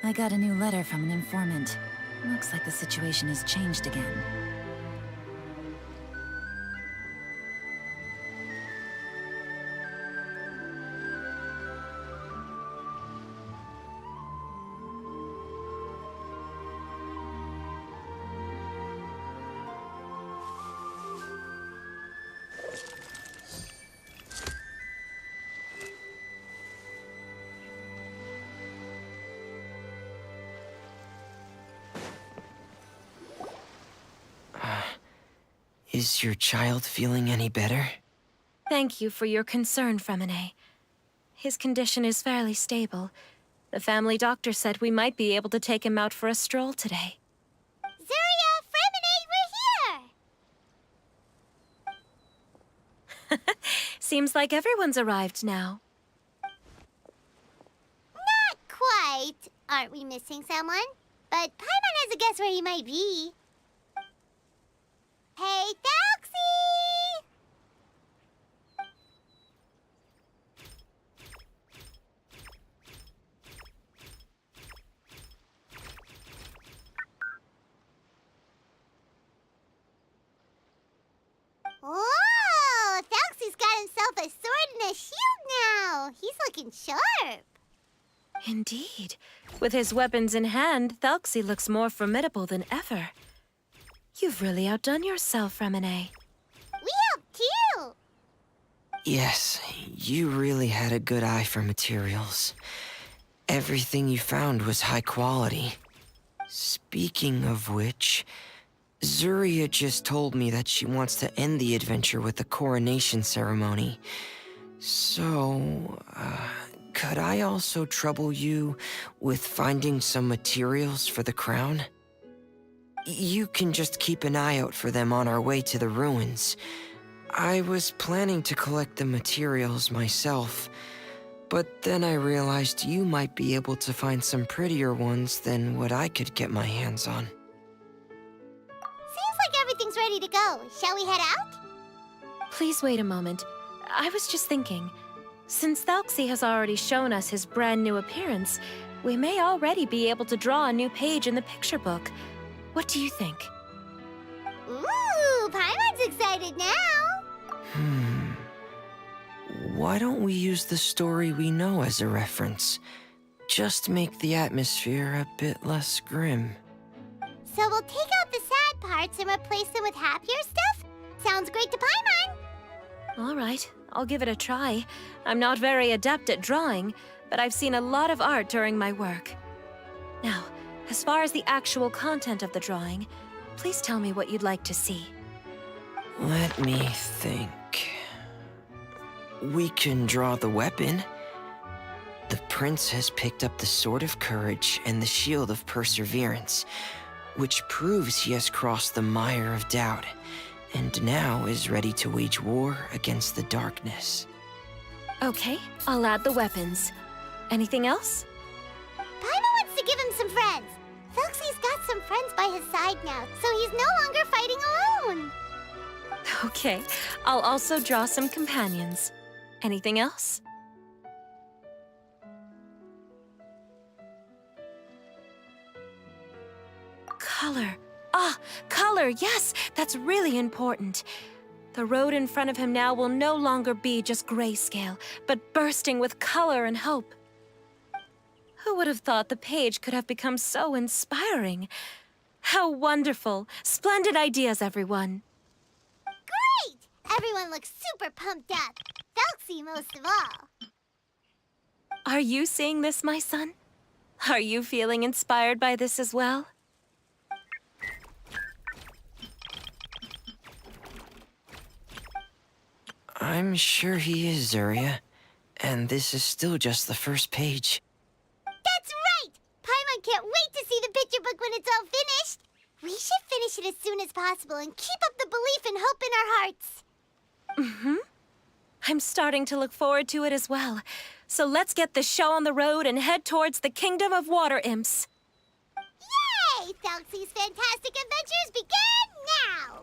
I got a new letter from an informant. Looks like the situation has changed again. Is your child feeling any better? Thank you for your concern, Fremine. His condition is fairly stable. The family doctor said we might be able to take him out for a stroll today. Zuria, Fremine, we're here! Seems like everyone's arrived now. Not quite. Aren't we missing someone? But Paimon has a guess where he might be. Hey, Thalxie! Oh, Thalxie's got himself a sword and a shield now. He's looking sharp. Indeed. With his weapons in hand, Thalxie looks more formidable than ever. You've really outdone yourself, Fremine. We helped too. Yes, you really had a good eye for materials. Everything you found was high quality. Speaking of which, Zuria just told me that she wants to end the adventure with the coronation ceremony. So, could I also trouble you with finding some materials for the crown? You can just keep an eye out for them on our way to the ruins. I was planning to collect the materials myself, but then I realized you might be able to find some prettier ones than what I could get my hands on. Seems like everything's ready to go. Shall we head out? Please wait a moment. I was just thinking, since Thalxie has already shown us his brand new appearance, We may already be able to draw a new page in the picture book. What do you think? Ooh, Paimon's excited now. Why don't we use the story we know as a reference? Just make the atmosphere a bit less grim. So we'll take out the sad parts and replace them with happier stuff? Sounds great to Paimon. All right, I'll give it a try. I'm not very adept at drawing, but I've seen a lot of art during my work. Now, as far as the actual content of the drawing, please tell me what you'd like to see. Let me think. We can draw the weapon. The prince has picked up the Sword of Courage and the Shield of Perseverance, which proves he has crossed the mire of doubt, and now is ready to wage war against the darkness. Okay, I'll add the weapons. Anything else? Paimon wants to give him some friends. Felxie's got some friends by his side now, so he's no longer fighting alone. Okay, I'll also draw some companions. Anything else? Color. Ah, color, yes, that's really important. The road in front of him now will no longer be just grayscale, but bursting with color and hope. Who would have thought the page could have become so inspiring? How wonderful! Splendid ideas, everyone. Great! Everyone looks super pumped up. Felxie most of all. Are you seeing this, my son? Are you feeling inspired by this as well? I'm sure he is, Zuria. And this is still just the first page. That's right! Paimon can't wait to see the picture book when it's all finished. We should finish it as soon as possible and keep up the belief and hope in our hearts. I'm starting to look forward to it as well. So let's get the show on the road and head towards the Kingdom of Water Imps. Yay! Felxie's Fantastic Adventures begin now!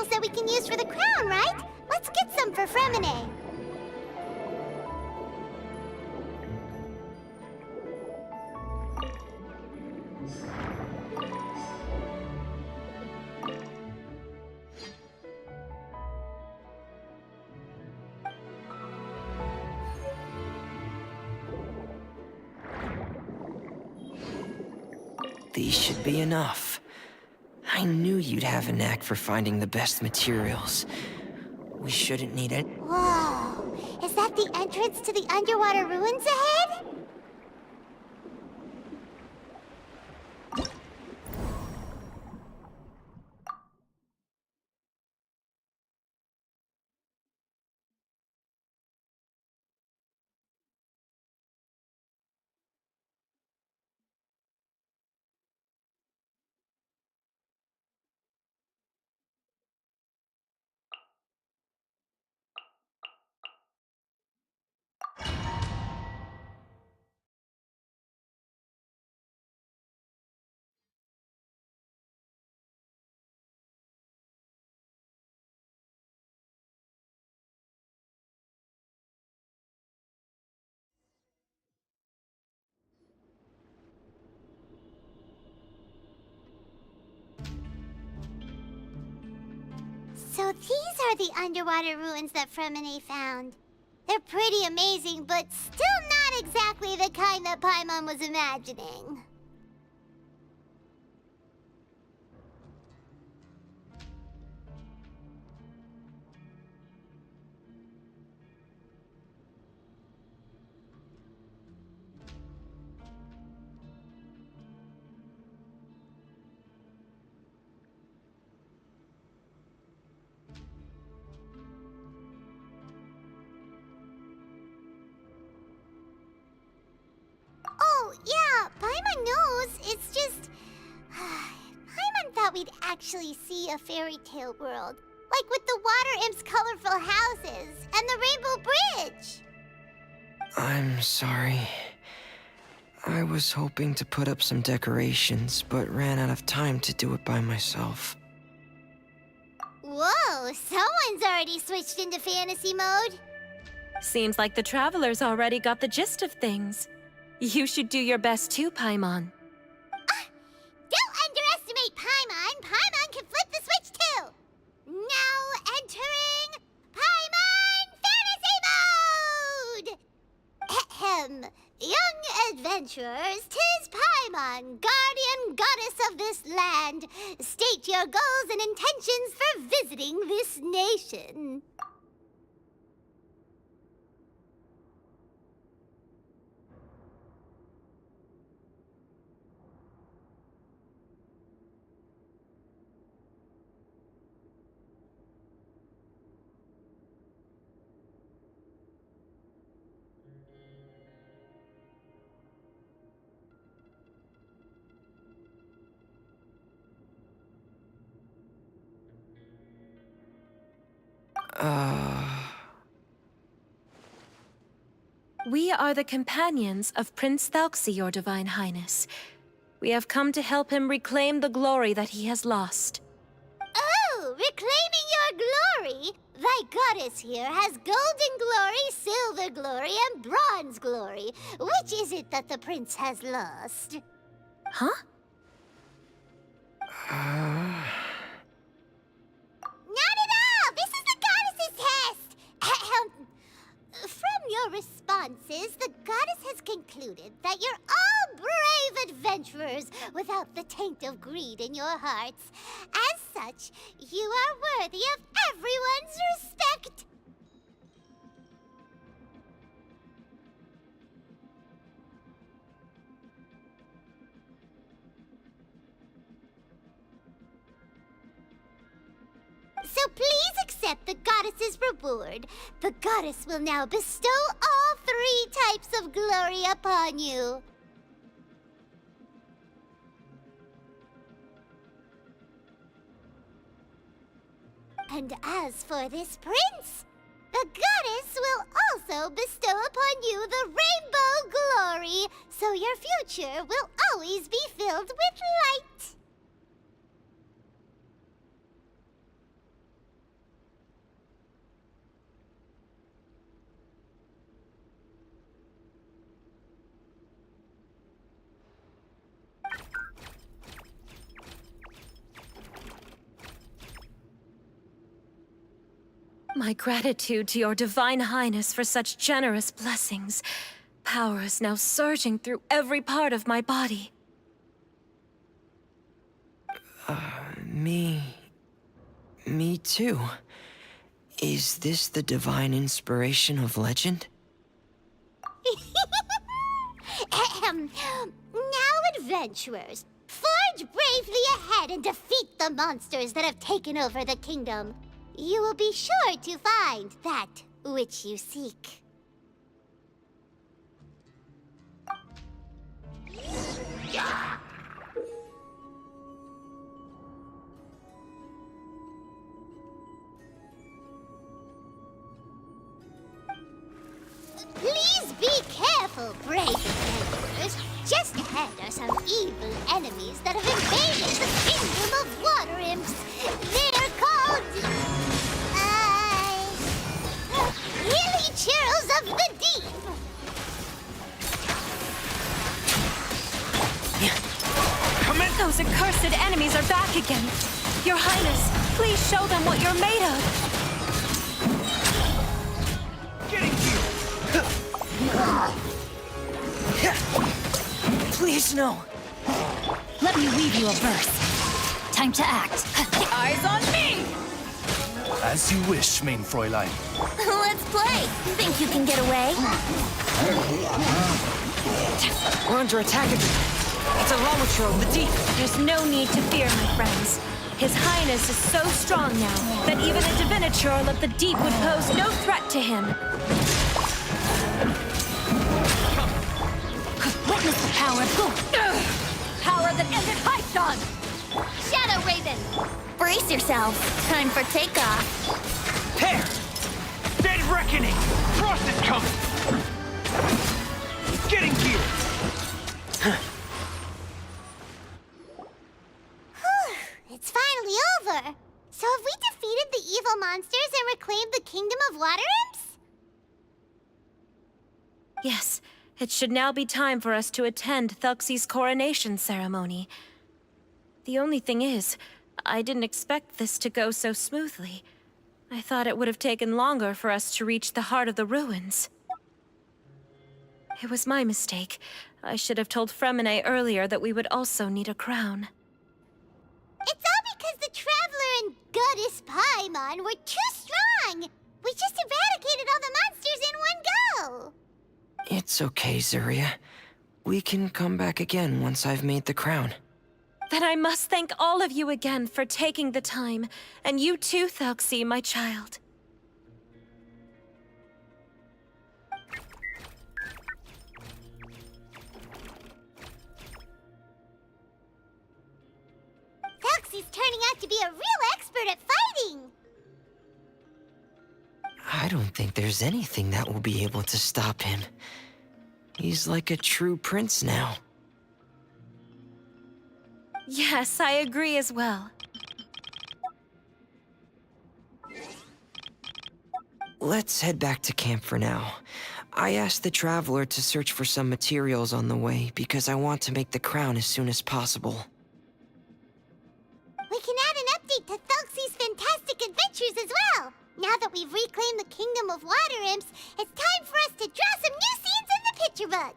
materials that we can use for the crown, right? Let's get some for Fremine. These should be enough. I knew you'd have a knack for finding the best materials. We shouldn't need it. Whoa! Is that the entrance to the underwater ruins ahead? So these are the underwater ruins that Fremine found. They're pretty amazing, but still not exactly the kind that Paimon was imagining. Oh, yeah, Paimon knows. It's just... Paimon thought we'd actually see a fairy tale world. Like with the water imp's colorful houses and the rainbow bridge. I'm sorry. I was hoping to put up some decorations, but ran out of time to do it by myself. Whoa, someone's already switched into fantasy mode. Seems like the travelers already got the gist of things. You should do your best too, Paimon. Don't underestimate Paimon. Paimon can flip the switch too. Now entering Paimon Fantasy Mode! Ahem. Young adventurers, 'tis Paimon, guardian goddess of this land. State your goals and intentions for visiting this nation. We are the companions of Prince Thalxi, your Divine Highness. We have come to help him reclaim the glory that he has lost. Oh, reclaiming your glory? Thy goddess here has golden glory, silver glory, and bronze glory. Which is it that the prince has lost? Huh? Not at all! This is the goddess's test! Ahem. From your responses, the goddess has concluded that you're all brave adventurers without the taint of greed in your hearts. As such, you are worthy of everyone's respect. So please accept the goddess's reward. The goddess will now bestow all 3 types of glory upon you. And as for this prince, the goddess will also bestow upon you the rainbow glory, so your future will always be filled with light. My gratitude to your divine highness for such generous blessings. Power is now surging through every part of my body. Me too. Is this the divine inspiration of legend? Ahem. Now, adventurers, forge bravely ahead and defeat the monsters that have taken over the kingdom. You will be sure to find that which you seek. Please be careful, brave adventurers. Just ahead are some evil enemies that have invaded the kingdom of water imps. They're called... Hilly Churls of the Deep. Those accursed enemies are back again. Your Highness, please show them what you're made of. Please, no. Let me weave you a verse. Time to act. Eyes on me! As you wish, main Fräulein. Let's play. Think you can get away? We're under attack again. It's a Lamature of the deep. There's no need to fear, my friends. His Highness is so strong now that even a diviniture of the deep would pose no threat to him. Witness the power of Go! Power that ended Heizo! Shadow Raven! Brace yourself. Time for takeoff. There! Dead reckoning! Frost is coming! Getting gear! It's finally over. So have we defeated the evil monsters and reclaimed the kingdom of water imps? Yes, it should now be time for us to attend Thuxie's coronation ceremony. The only thing is, I didn't expect this to go so smoothly. I thought it would have taken longer for us to reach the heart of the ruins. It was my mistake. I should have told Fremine earlier that we would also need a crown. It's all because the Traveler and Goddess Paimon were too strong. We just eradicated all the monsters in one go. It's okay, Zuria. We can come back again once I've made the crown. Then I must thank all of you again for taking the time, and you too, Thuxie, my child. Thuxie's turning out to be a real expert at fighting. I don't think there's anything that will be able to stop him. He's like a true prince now. Yes, I agree as well. Let's head back to camp for now. I asked the Traveler to search for some materials on the way because I want to make the crown as soon as possible. We can add an update to Thuxie's fantastic adventures as well. Now that we've reclaimed the kingdom of water imps, it's time for us to draw some new scenes in the picture book.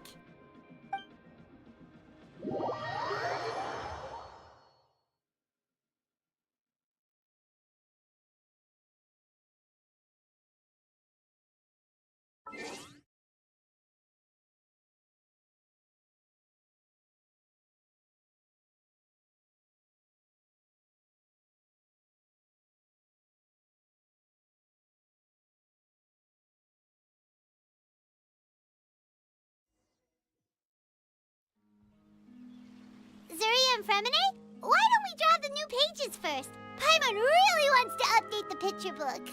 Zuria and Fremine, why don't we draw the new pages first? Paimon really wants to update the picture book.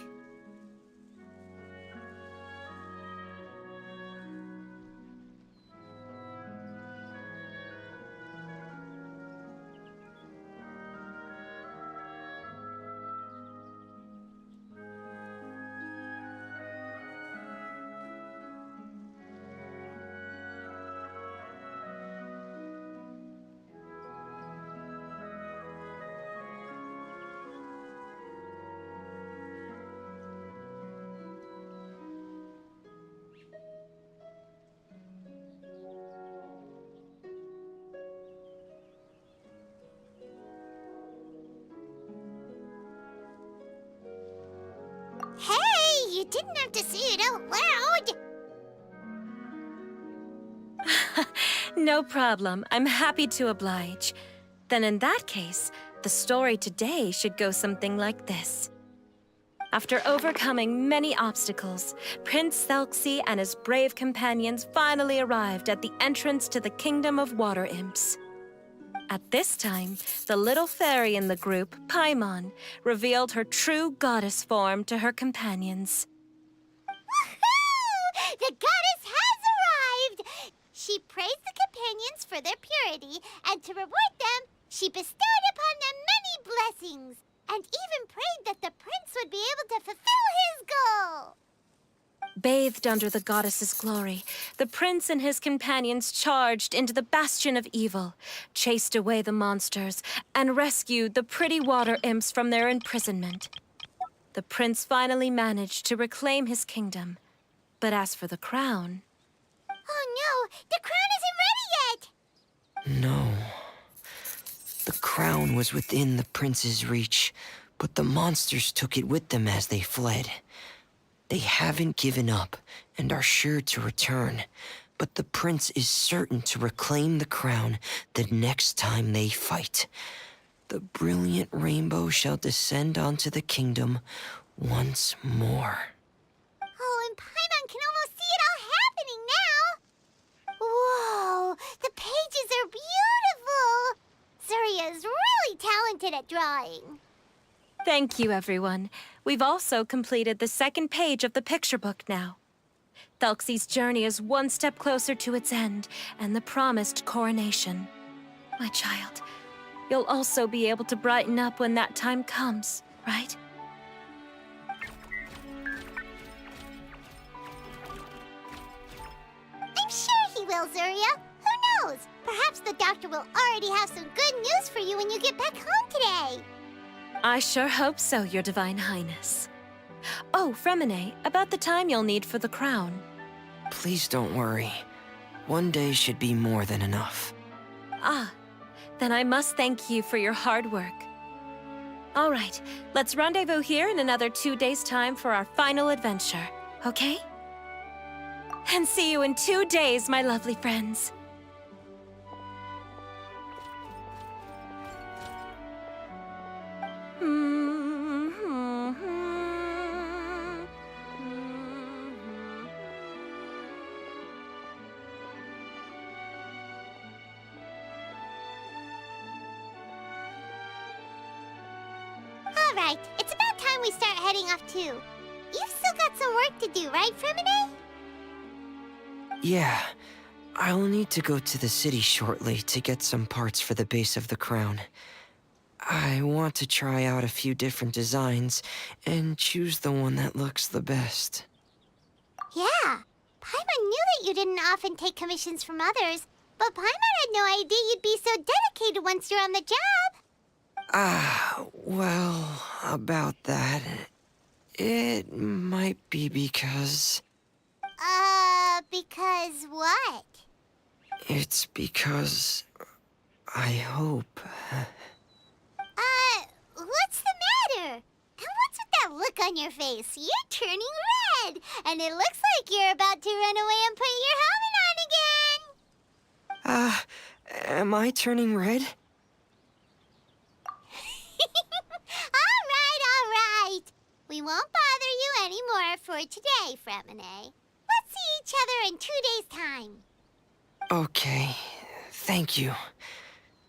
didn't have to say it out loud. No problem. I'm happy to oblige. Then in that case, the story today should go something like this. After overcoming many obstacles, Prince Thelxie and his brave companions finally arrived at the entrance to the Kingdom of Water Imps. At this time, the little fairy in the group, Paimon, revealed her true goddess form to her companions. Woohoo! The goddess has arrived! She praised the companions for their purity, and to reward them, she bestowed upon them many blessings, and even prayed that the prince would be able to fulfill his goal. Bathed under the goddess's glory, the prince and his companions charged into the bastion of evil, chased away the monsters, and rescued the pretty water imps from their imprisonment. The prince finally managed to reclaim his kingdom. But as for the crown... Oh no, the crown isn't ready yet! No. The crown was within the prince's reach, but the monsters took it with them as they fled. They haven't given up and are sure to return, but the prince is certain to reclaim the crown the next time they fight. The brilliant rainbow shall descend onto the kingdom once more. Oh, and Paimon can almost see it all happening now! Whoa, the pages are beautiful! Zuria's really talented at drawing. Thank you, everyone. We've also completed the second page of the picture book now. Thelxie's journey is one step closer to its end and the promised coronation. My child, you'll also be able to brighten up when that time comes, right? I'm sure he will, Zuria. Who knows? Perhaps the doctor will already have some good news for you when you get back home today. I sure hope so, Your Divine Highness. Oh, Fremine, about the time you'll need for the crown. Please don't worry. One day should be more than enough. Ah, then I must thank you for your hard work. All right, let's rendezvous here in another 2 days' time for our final adventure, okay? And see you in 2 days, my lovely friends. All right, it's about time we start heading off too. You've still got some work to do, right, Fremine? Yeah, I'll need to go to the city shortly to get some parts for the base of the crown. I want to try out a few different designs and choose the one that looks the best. Yeah, Paimon knew that you didn't often take commissions from others, but Paimon had no idea you'd be so dedicated once you're on the job. Well, about that, it might be because... Because what? It's because... I hope... What's the matter? And what's with that look on your face? You're turning red, and it looks like you're about to run away and put your helmet on again. Am I turning red? All right. We won't bother you anymore for today, Fremine. Let's see each other in 2 days' time. Okay, thank you.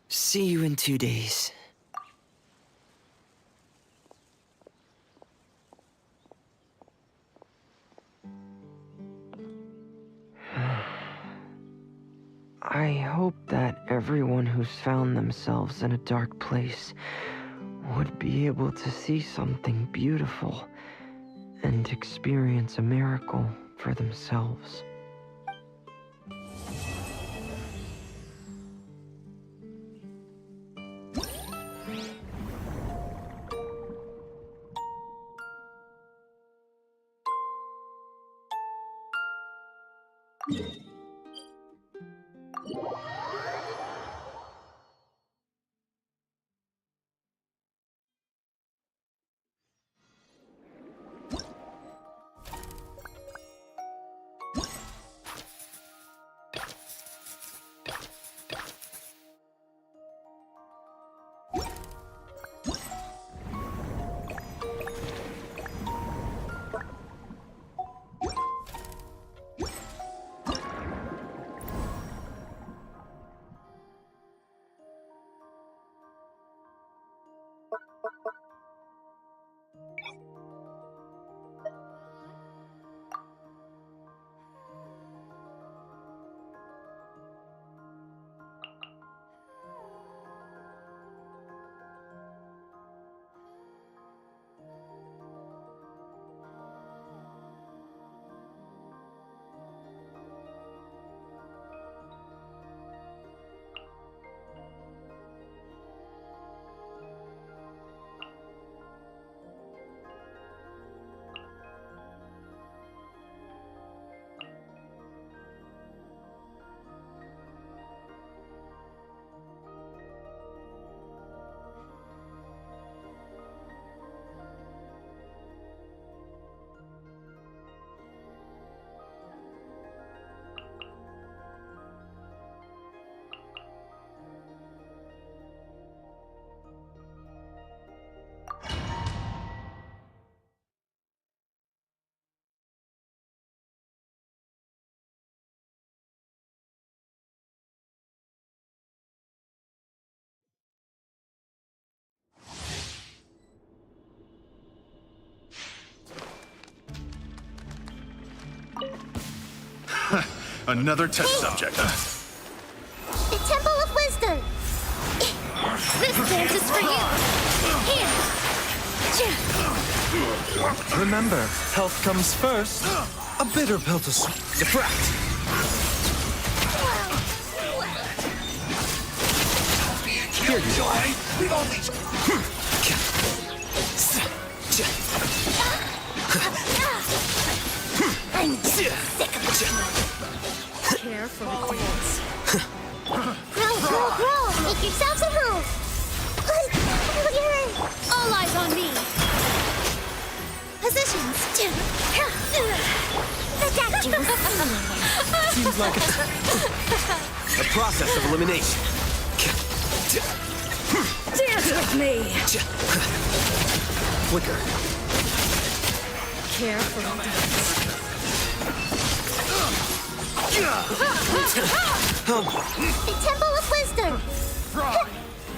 See you in 2 days. I hope that everyone who's found themselves in a dark place would be able to see something beautiful and experience a miracle for themselves. Another test subject. The Temple of Wisdom. This dance is for you. Here. Remember, health comes first. A bitter pill to swallow. Diffract. Here you go. We've only... I'm sick of it. Care for a dance. Grow. Make yourselves at home. All eyes on me. Positions. Attack you. Seems like a process of elimination. Dance with me. Flicker. Care for a dance. The Temple of Wisdom.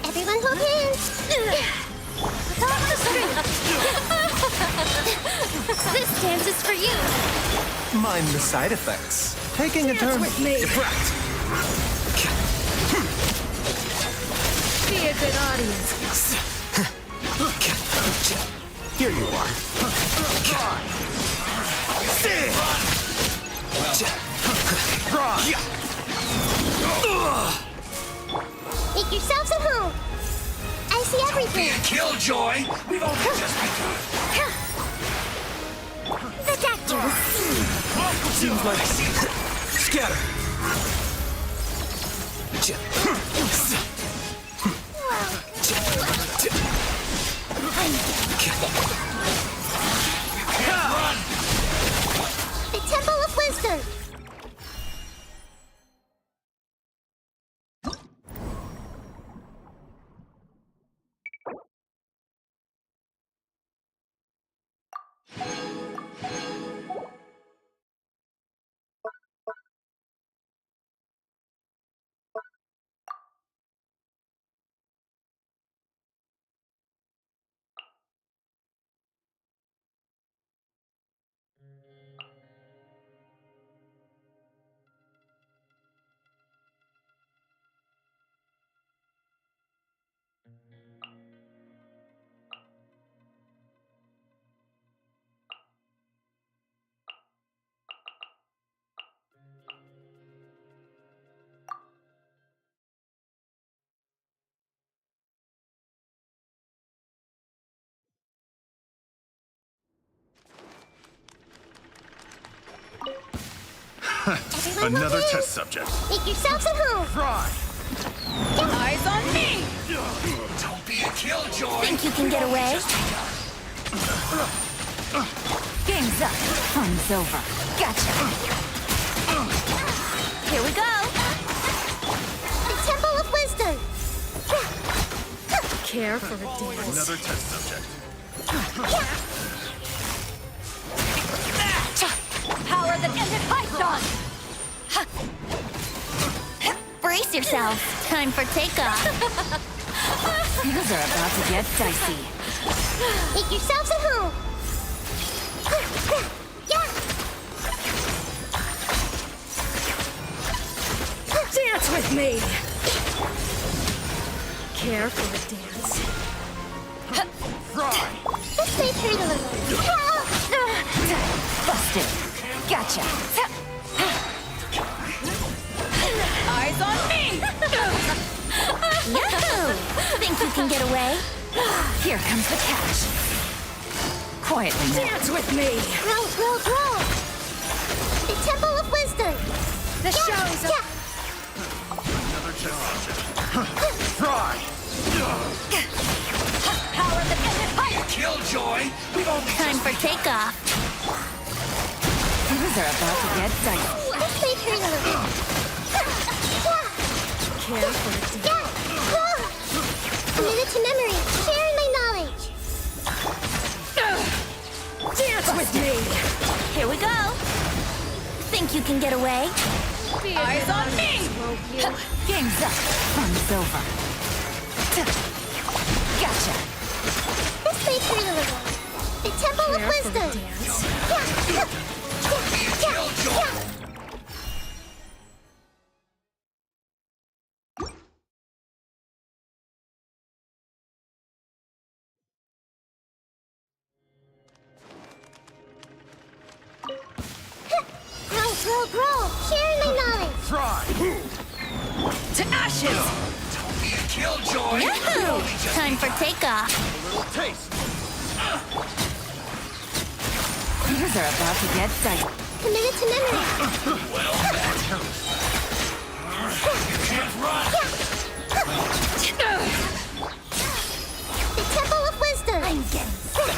Everyone hold hands. This dance is for you. Mind the side effects. Taking a turn. with me. Diffract. Be a good audience. Here you are. Make yourselves at home. I see everything. Killjoy! We've only just begun. Attack you. Seems like... Scatter! The Temple of Wisdom. Everyone hold Another hands. test subject. Make yourselves at home. Fry! Eyes on me. Don't be a killjoy! Think you can get away? Game's up. Fun's over. Gotcha. Here we go. The Temple of Wisdom. Care for a dance. Another test subject. Power that ended Heizo. Brace yourselves. Time for takeoff. Things are about to get dicey. Make yourselves at home. Yeah. Dance with me. Care for a dance. Fry! This may hurt a little. Busted. Gotcha. Eyes on me. Yahoo! Think you can get away? Here comes the catch. Quietly now. Dance with me. Grow. The Temple of Wisdom. The show's up. Another test subject. Fry! Power that ended Heizo. Killjoy! We've only Time for takeoff. Things are about to get dicey. This may hurt a little. Care for a dance. Committed to memory. Sharing my knowledge. Dance with me. Here we go. Think you can get away? Eyes on me. Game's up. Fun's over. Gotcha. This may hurt a little. The Temple of Care for a Wisdom. dance. To ashes! Yahoo! Time for takeoff. Taste. Things are about to get dicey. Committed to memory. The Temple of Wisdom. I'm getting sick.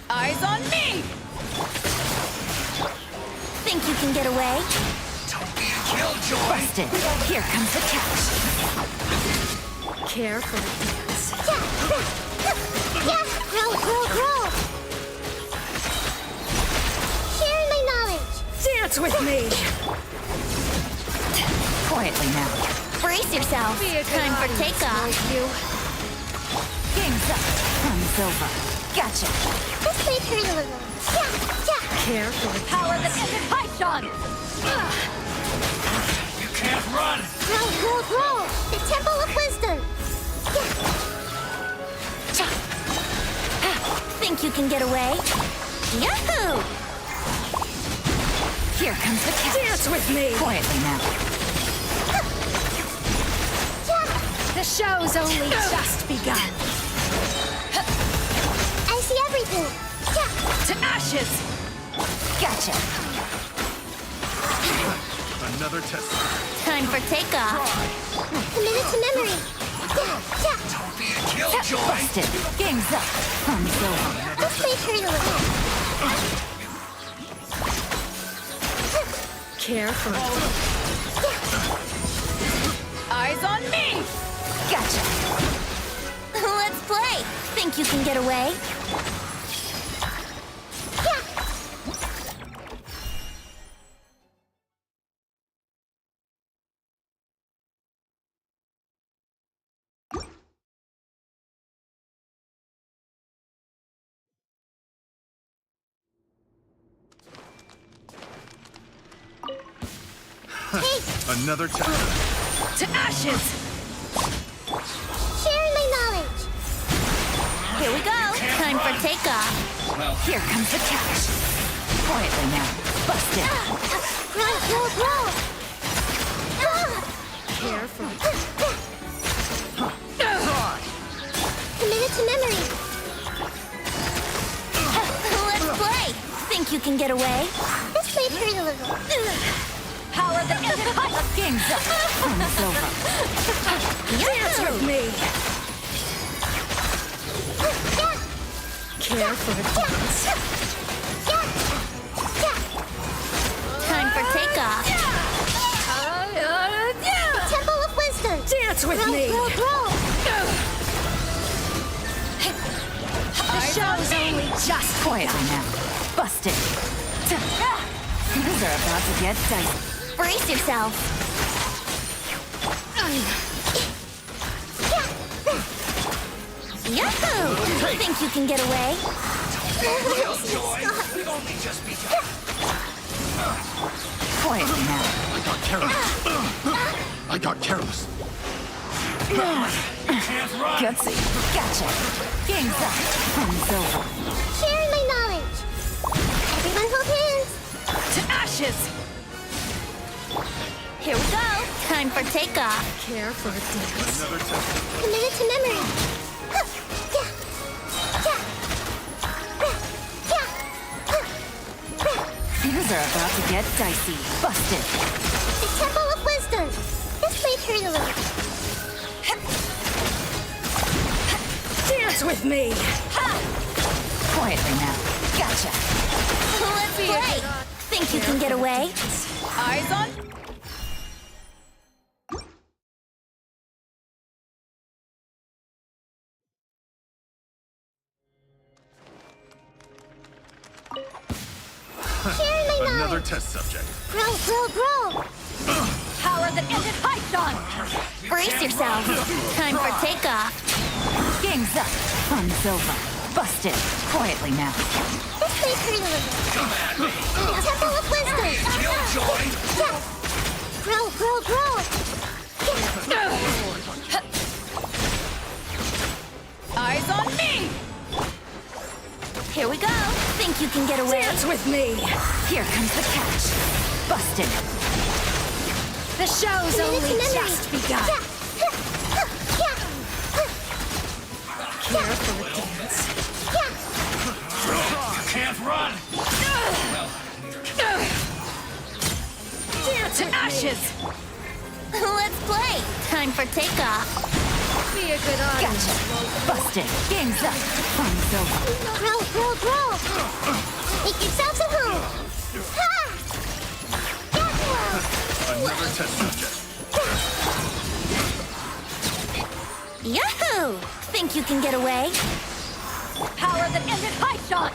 Eyes on me! Think you can get away? Busted. Here comes the catch. Careful. Yeah, grow. Sharing my knowledge. Dance with me! Quietly now. Brace yourself. Time for takeoff. Game's up. Fun's over. Gotcha. This may hurt a little. Yeah. Careful. Power that ended Heizo! Grow. The Temple of Wisdom. Think you can get away? Yahoo! Here comes the catch. Dance with me! Quietly now. The show's only just begun. I see everything. To ashes! Gotcha. Another test. Time for takeoff. Committed to memory. Busted. Game's up. Fun's over. This may hurt a little. Careful. Eyes on me! Gotcha. Let's play. Think you can get away? Another test. To ashes! Sharing my knowledge. Here we go. Time for takeoff. Here comes the catch. Quietly now. Busted. Grow. Careful. Committed to memory. Let's play. Think you can get away? This may hurt a little. Power that ended Heizo! Game's up. Fun's over. Dance with me! Careful. Time for takeoff. Temple of Wisdom. Dance with me! Grow. The show's only just Quietly now. Busted. Things are about to get dicey. Brace yourself. Yahoo! Think you can get away? Quietly now. I got careless. Gutsy. Gotcha. Game's up. Fun's over. Sharing my knowledge. Everyone hold hands. To ashes! Here we go. Time for takeoff. Careful, dance. Another test. Committed to memory. Things are about to get dicey. Busted. The Temple of Wisdom. This may hurt a little. Dance with me! Quietly now. Gotcha. Let's play. Think you can get away? Eyes on... Sharing my Another knowledge. test subject. Grow. Power that ended Heizo! Brace yourself. Time for takeoff. Game's up. Fun's over. Busted. Quietly now. This may hurt a little. The Temple of Wisdom. Grow. Eyes on me! Here we go. Think you can get away? Dance with me! Here comes the catch. Busted. The show's only just begun. Care for a dance? Can't run! Dance to ashes! Let's play. Time for takeoff. Be a good audience. Gotcha. Busted. Game's up. Fun's over. Roll. Make yourselves at home. Ha! Another test subject. Yahoo! Think you can get away? Power that ended high shot!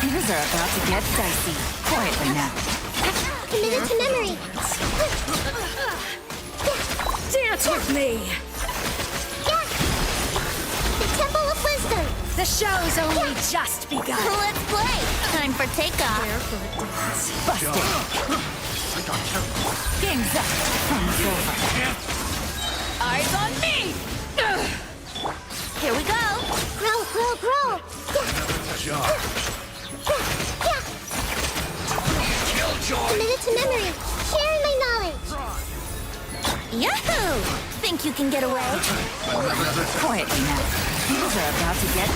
Things are about to get dicey. Quietly now. Committed to memory. Dance with me! The Temple of Wisdom. The show's only just begun. Let's play. Time for takeoff. Care for a dance? Busted. Game's up. Fun's over. Eyes on me! Here we go. Grow. Committed to memory. Sharing my knowledge. Yahoo! Think you can get away? Quietly now. Things are about to get...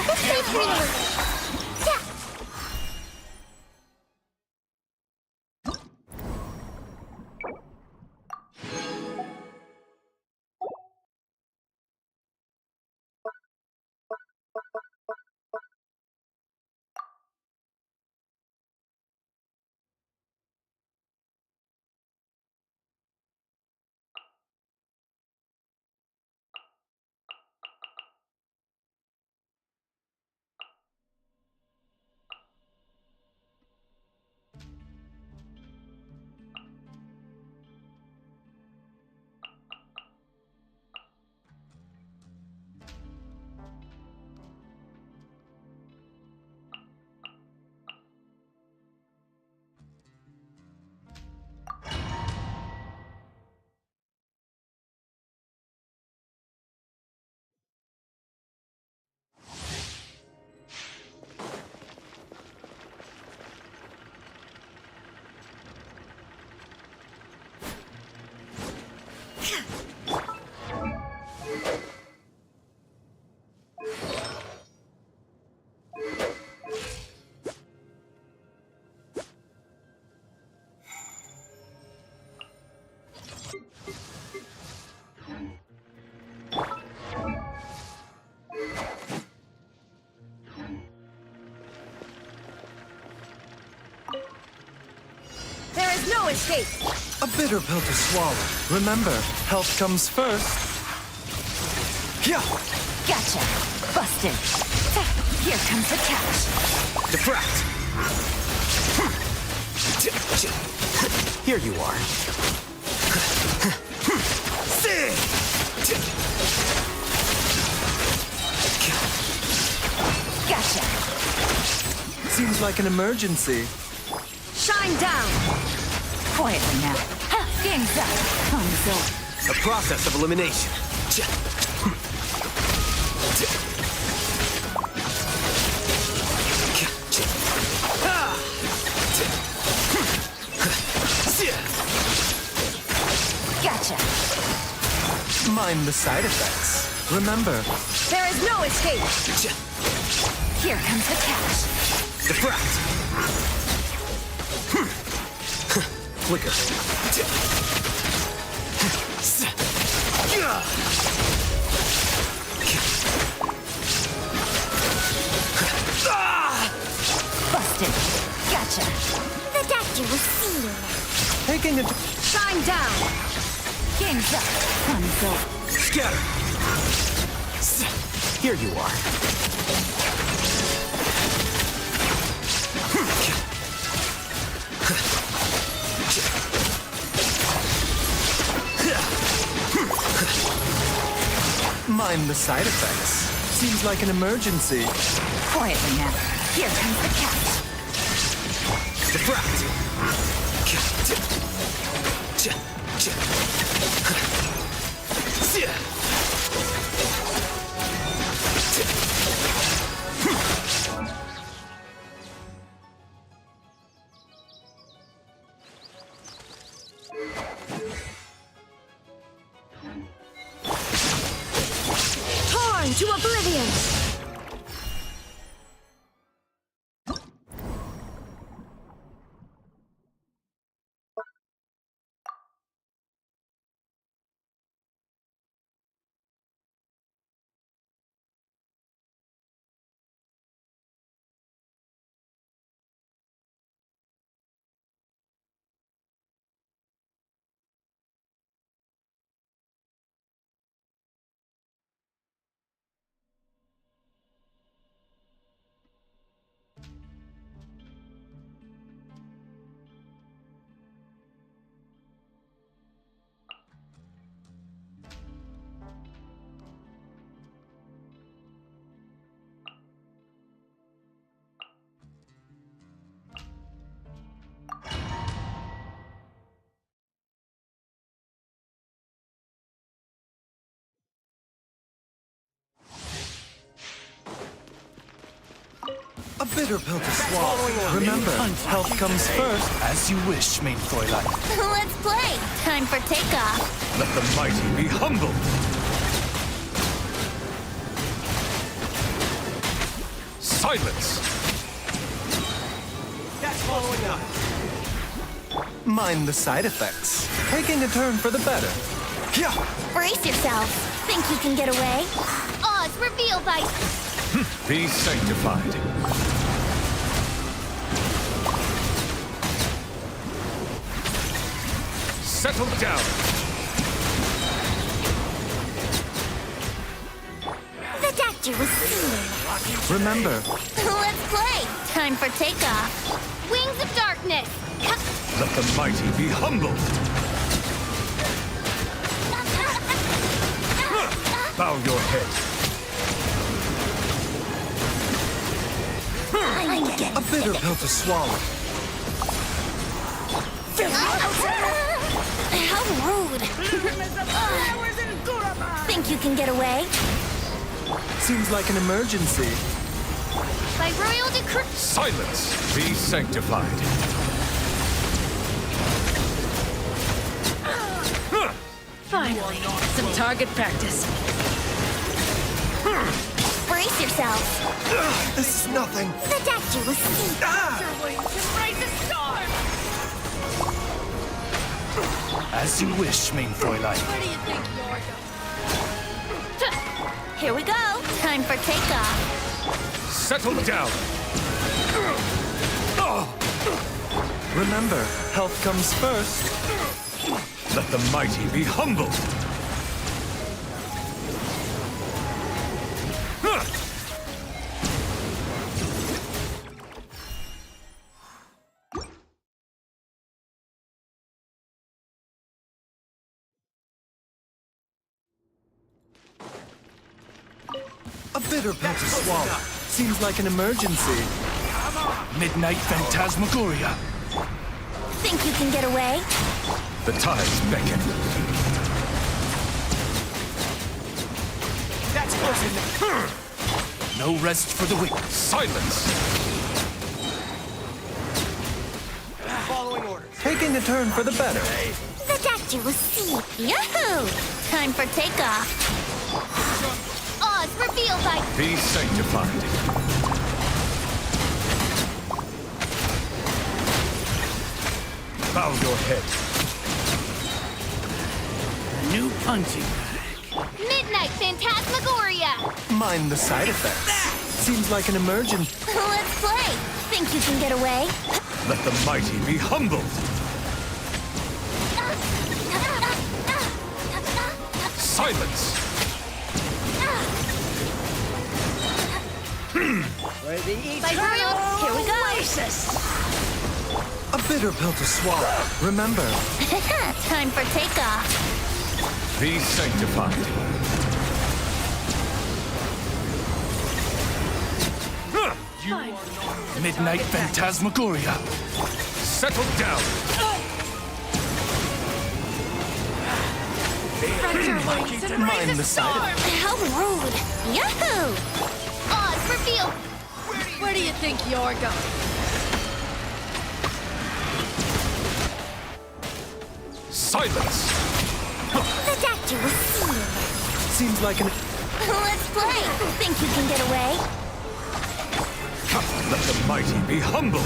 Let's play tournament. Yeah. No escape! A bitter pill to swallow. Remember, health comes first. Yeah! Gotcha. Busted. Here comes the catch. Defract! Here you are. Gotcha. Seems like an emergency. Shine down! Quietly now. Game's up. Fun's over. A process of elimination. Gotcha. Mind the side effects. Remember, There is no escape! Here comes the catch. Defract! Flicker. Busted. Gotcha. The doctor will see you now. taking it. Shine down! Game's up. Fun's over. Scatter! Here you are. Mind the side effects. Seems like an emergency. Quietly now. Here comes the catch. Defract! into oblivion! A bitter pill to swallow. Remember, health comes first. As you wish, main Fräulein. Let's play. Time for takeoff. Let the mighty be humbled. Silence! That's following up. Mind the side effects. Taking a turn for the better. Yeah. Brace yourself. Think you can get away? Oz, reveal by... Be sanctified. Settle down. The doctor was seen. Remember, Let's play. Time for takeoff. Wings of darkness. let the mighty be humbled. Bow your head. A bitter pill to swallow. How rude. Think you can get away? Seems like an emergency. By royal decree... Silence! Be sanctified. Finally, some target practice. Brace yourself. This is nothing. The doctor was seen. As you wish, main Fräulein. Here we go. Time for takeoff. Settle down. Remember, health comes first. Let the mighty be humbled. A bitter pill to swallow. Seems like an emergency. Midnight Phantasmagoria. Think you can get away? The tides beckon. That's close enough. No rest for the weak. Silence. Following orders. Taking a turn for the better. The doctor was seen. Yahoo! Time for takeoff. Oz, reveal by... Be sanctified. Bow your head. New punching. Midnight Phantasmagoria. Mind the side effects. Seems like an emergency. Let's play. Think you can get away? Let the mighty be humbled. Silence. By royal... Here we go. A bitter pill to swallow. Remember, Time for takeoff. be sanctified. Midnight Phantasmagoria. Settle down. Mind the side effects. How rude. Yahoo! Oz, reveal... Where do you think you're going? Silence. The doctor was seen. Seems like an... Let's play. Think you can get away? Let the mighty be humbled.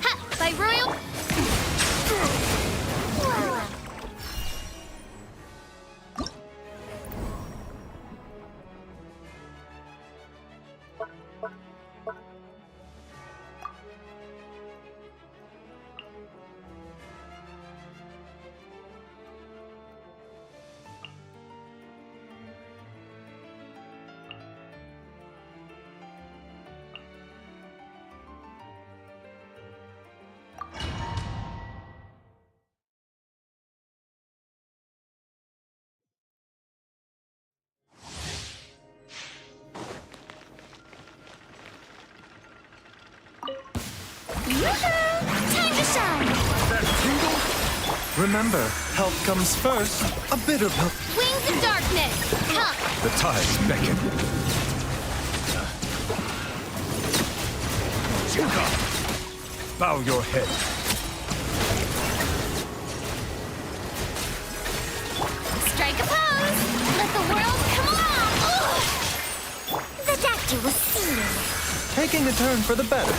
Ha! By royal... Time to shine! That tingle? Remember, health comes first. A bit of help. Wings of darkness! Come! The tides beckon. Bow your head. Strike a pose! Let the world come along! Ugh. The doctor was sealed. Taking a turn for the better.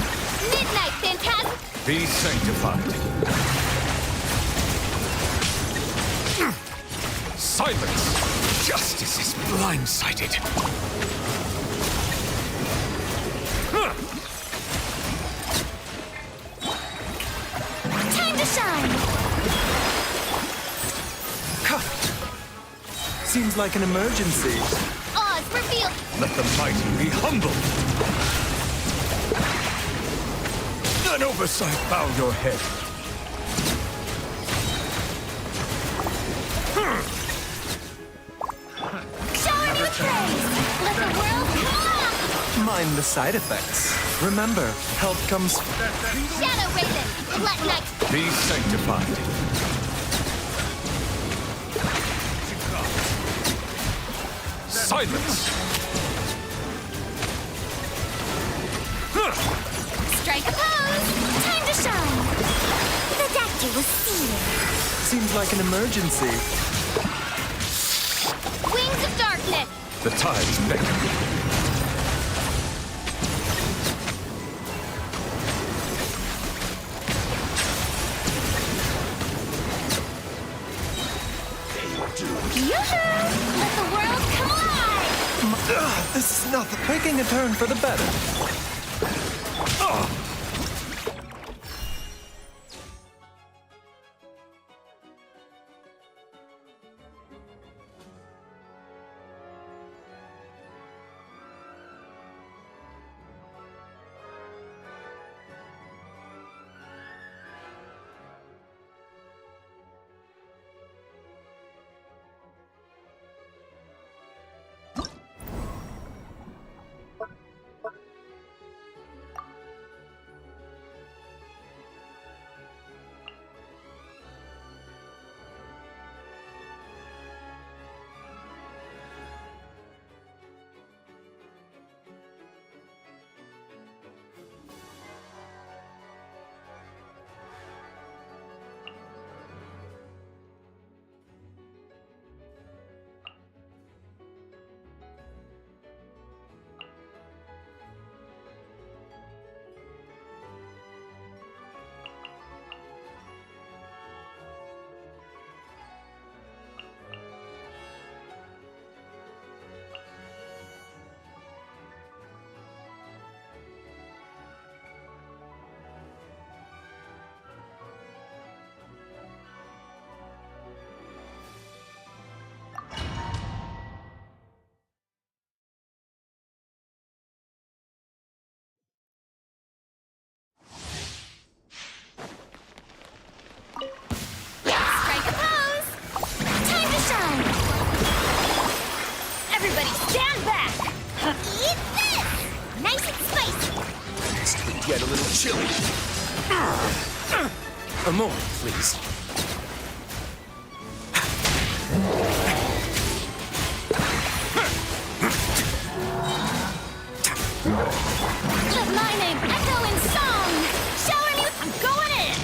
Midnight Phantasm! Be sanctified. Silence! Justice is blindsided. Time to shine! Seems like an emergency. Oz revealed! Let the mighty be humbled. An oversight, bow your head. Shower me with praise! Let the world come along! Mind the side effects. Remember, health comes... Shadow Raven! Let night... Be sanctified. Silence! Strike a pose! Time to shine! The doctor was sealed. Seems like an emergency. Wings of darkness! The tides beckon. Yoo-hoo! Let the world come alive! This is nothing. Taking a turn for the better. Strike a pose! Time to shine! Everybody stand back! Eat this! Nice and spicy! This could get a little chilly. A moment, please. Let my name echo in song! Shower me with... I'm going in!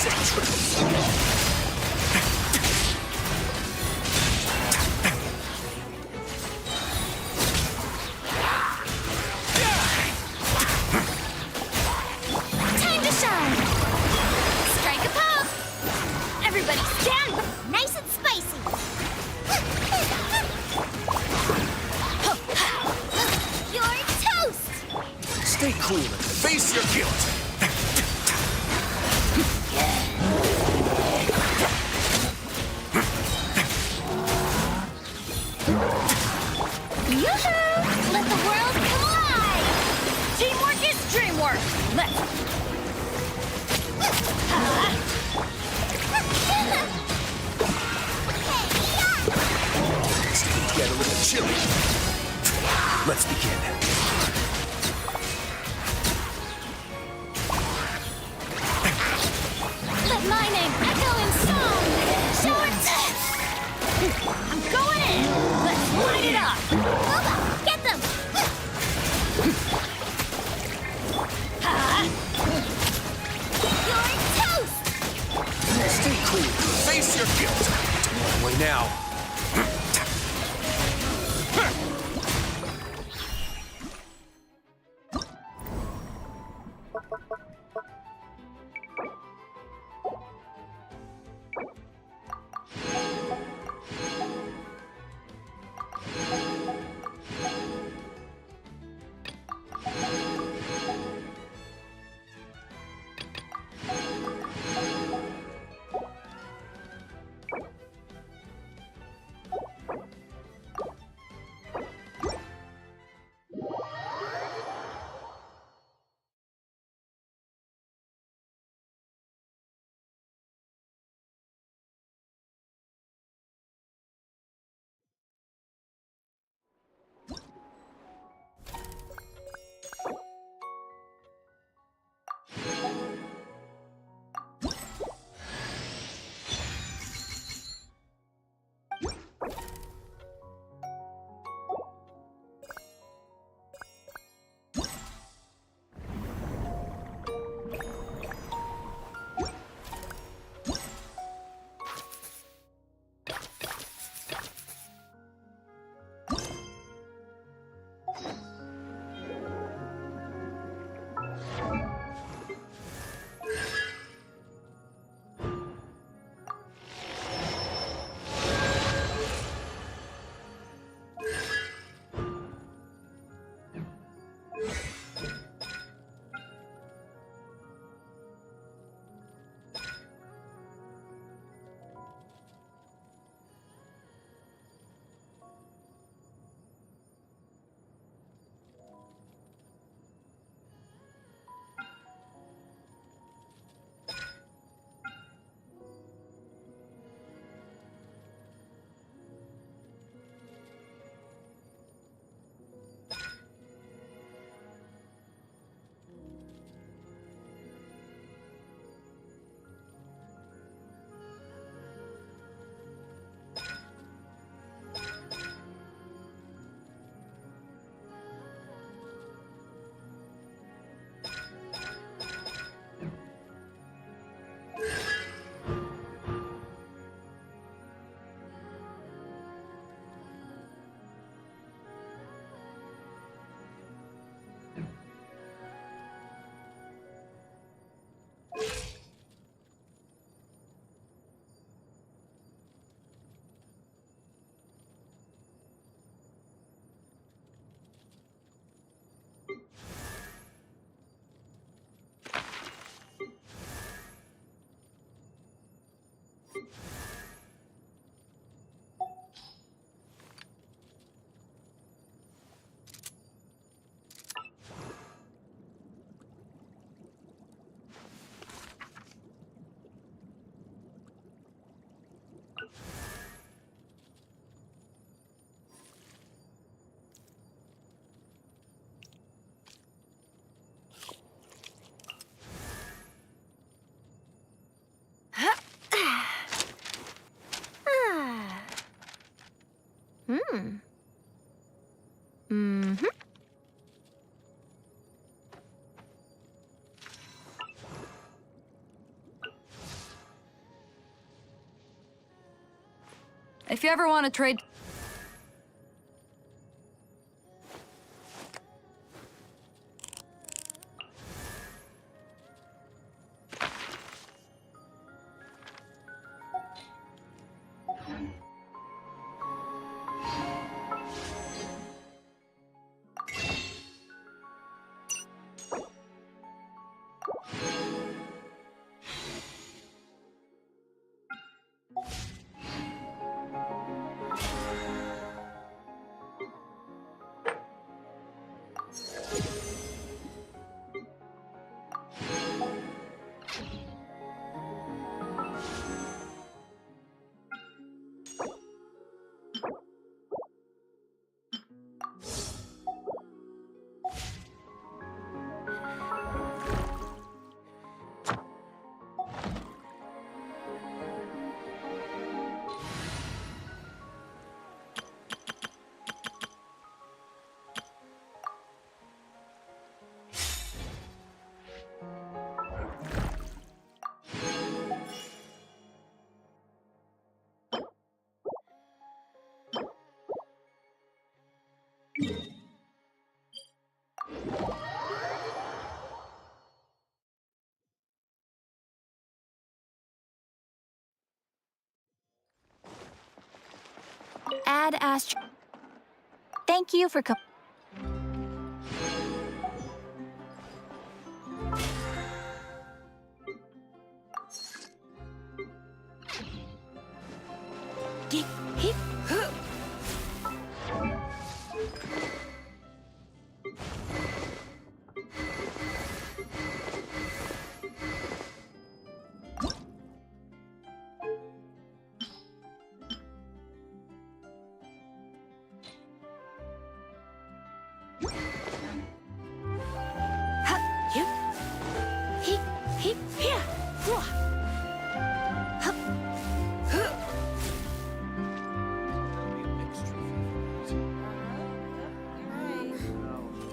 sick tricks. Time to shine! Strike a pose! Everybody stand! Nice and spicy! You're toast! Stay cool and face your guilt. Yoo-hoo! Let the world come alive! Teamwork is dreamwork! Let's... It's going to get a little chilly. Let's begin. Let my name echo in song! Show it! I'm going in! Let's light it up! Boba, get them! You're toast! Stay cool. Face your guilt. One way now. If you ever want to trade... Add Astro. Thank you for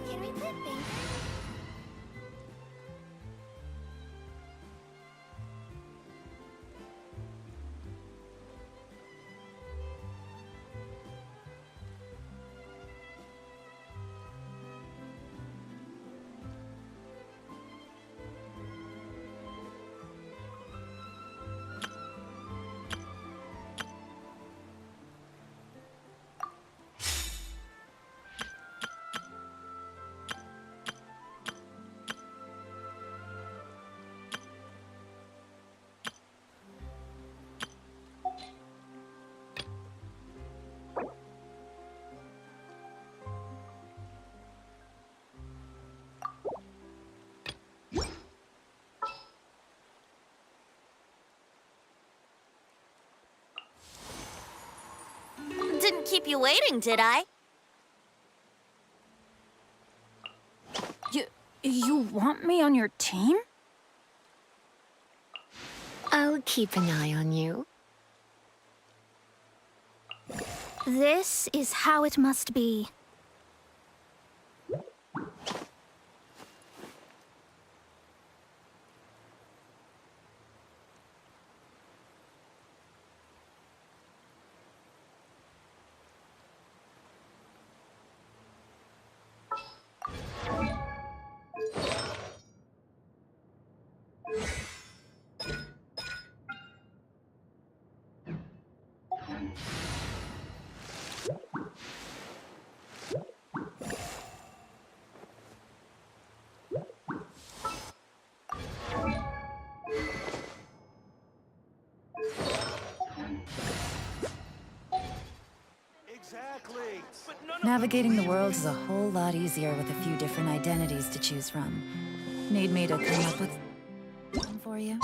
Can we put bacon? Didn't keep you waiting, did I? You want me on your team? I'll keep an eye on you. This is how it must be. Navigating the world is a whole lot easier with a few different identities to choose from. Need me to come up with one for you?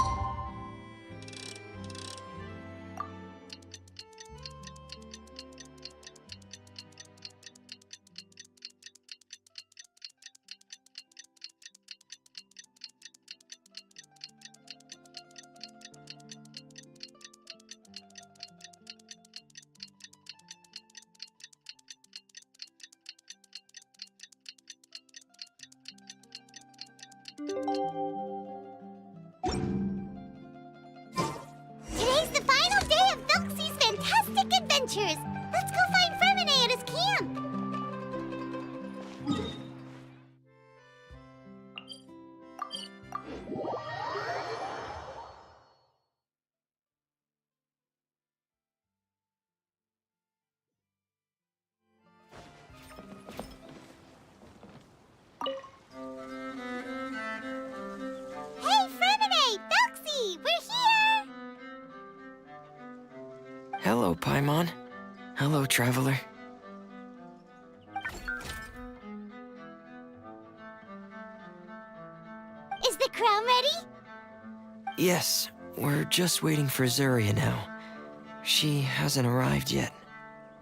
Today's the final day of Foxy's fantastic adventure! adventures. Let's go find Fremine at his camp. Hey, Fremine! Felxie! We're here! Hello, Paimon. Hello, traveler. Is the crown ready? Yes, we're just waiting for Zuria now. She hasn't arrived yet.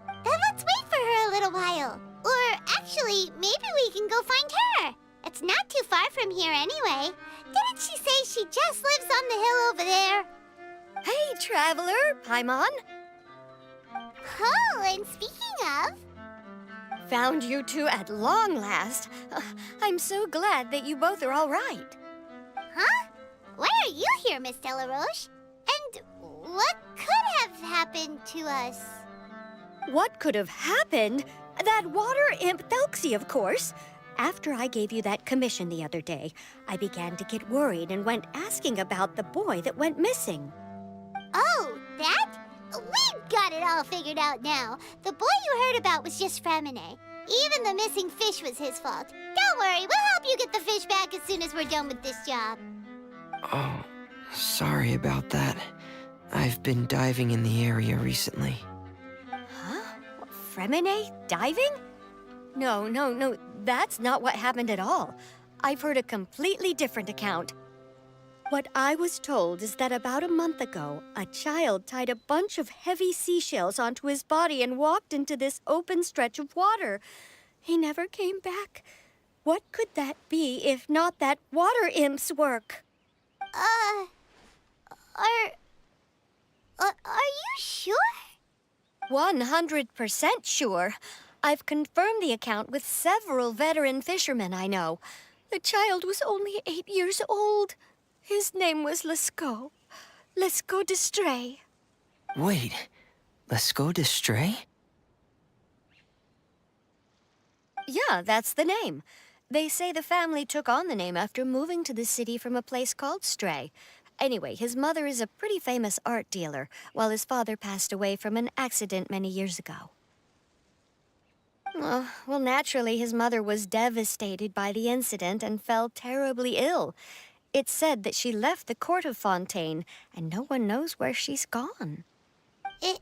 Then let's wait for her a little while. Or actually, maybe we can go find her. It's not too far from here anyway. Didn't she say she just lives on the hill over there? Hey, traveler, Paimon. Oh, and speaking of... Found you two at long last. I'm so glad that you both are all right. Huh? Why are you here, Miss Delaroche? And what could have happened to us? What could have happened? That water imp Felxie, of course. After I gave you that commission the other day, I began to get worried and went asking about the boy that went missing. Oh, that? We've got it all figured out now. The boy you heard about was just Fremine. Even the missing fish was his fault. Don't worry, we'll help you get the fish back as soon as we're done with this job. Oh, sorry about that. I've been diving in the area recently. Huh? Fremine diving? No, that's not what happened at all. I've heard a completely different account. What I was told is that about a month ago, a child tied a bunch of heavy seashells onto his body and walked into this open stretch of water. He never came back. What could that be if not that water imp's work? Are you sure? 100% sure. I've confirmed the account with several veteran fishermen I know. The child was only 8 years old. His name was Lescaut. Lescaut de Stray. Wait, Lescaut de Stray? Yeah, that's the name. They say the family took on the name after moving to the city from a place called Stray. Anyway, his mother is a pretty famous art dealer, while his father passed away from an accident many years ago. Well, naturally, his mother was devastated by the incident and fell terribly ill. It's said that she left the court of Fontaine, and no one knows where she's gone. It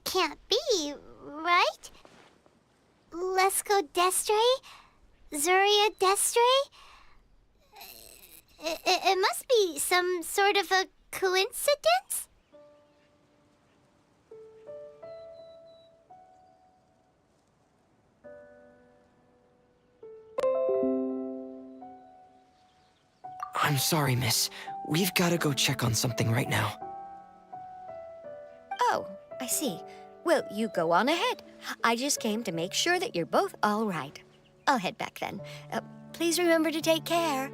can't be, right? Lescaut d'Estray? Zuria d'Estray? It must be some sort of a coincidence? I'm sorry, miss. We've got to go check on something right now. Oh, I see. Well, you go on ahead. I just came to make sure that you're both all right. I'll head back then. Please remember to take care.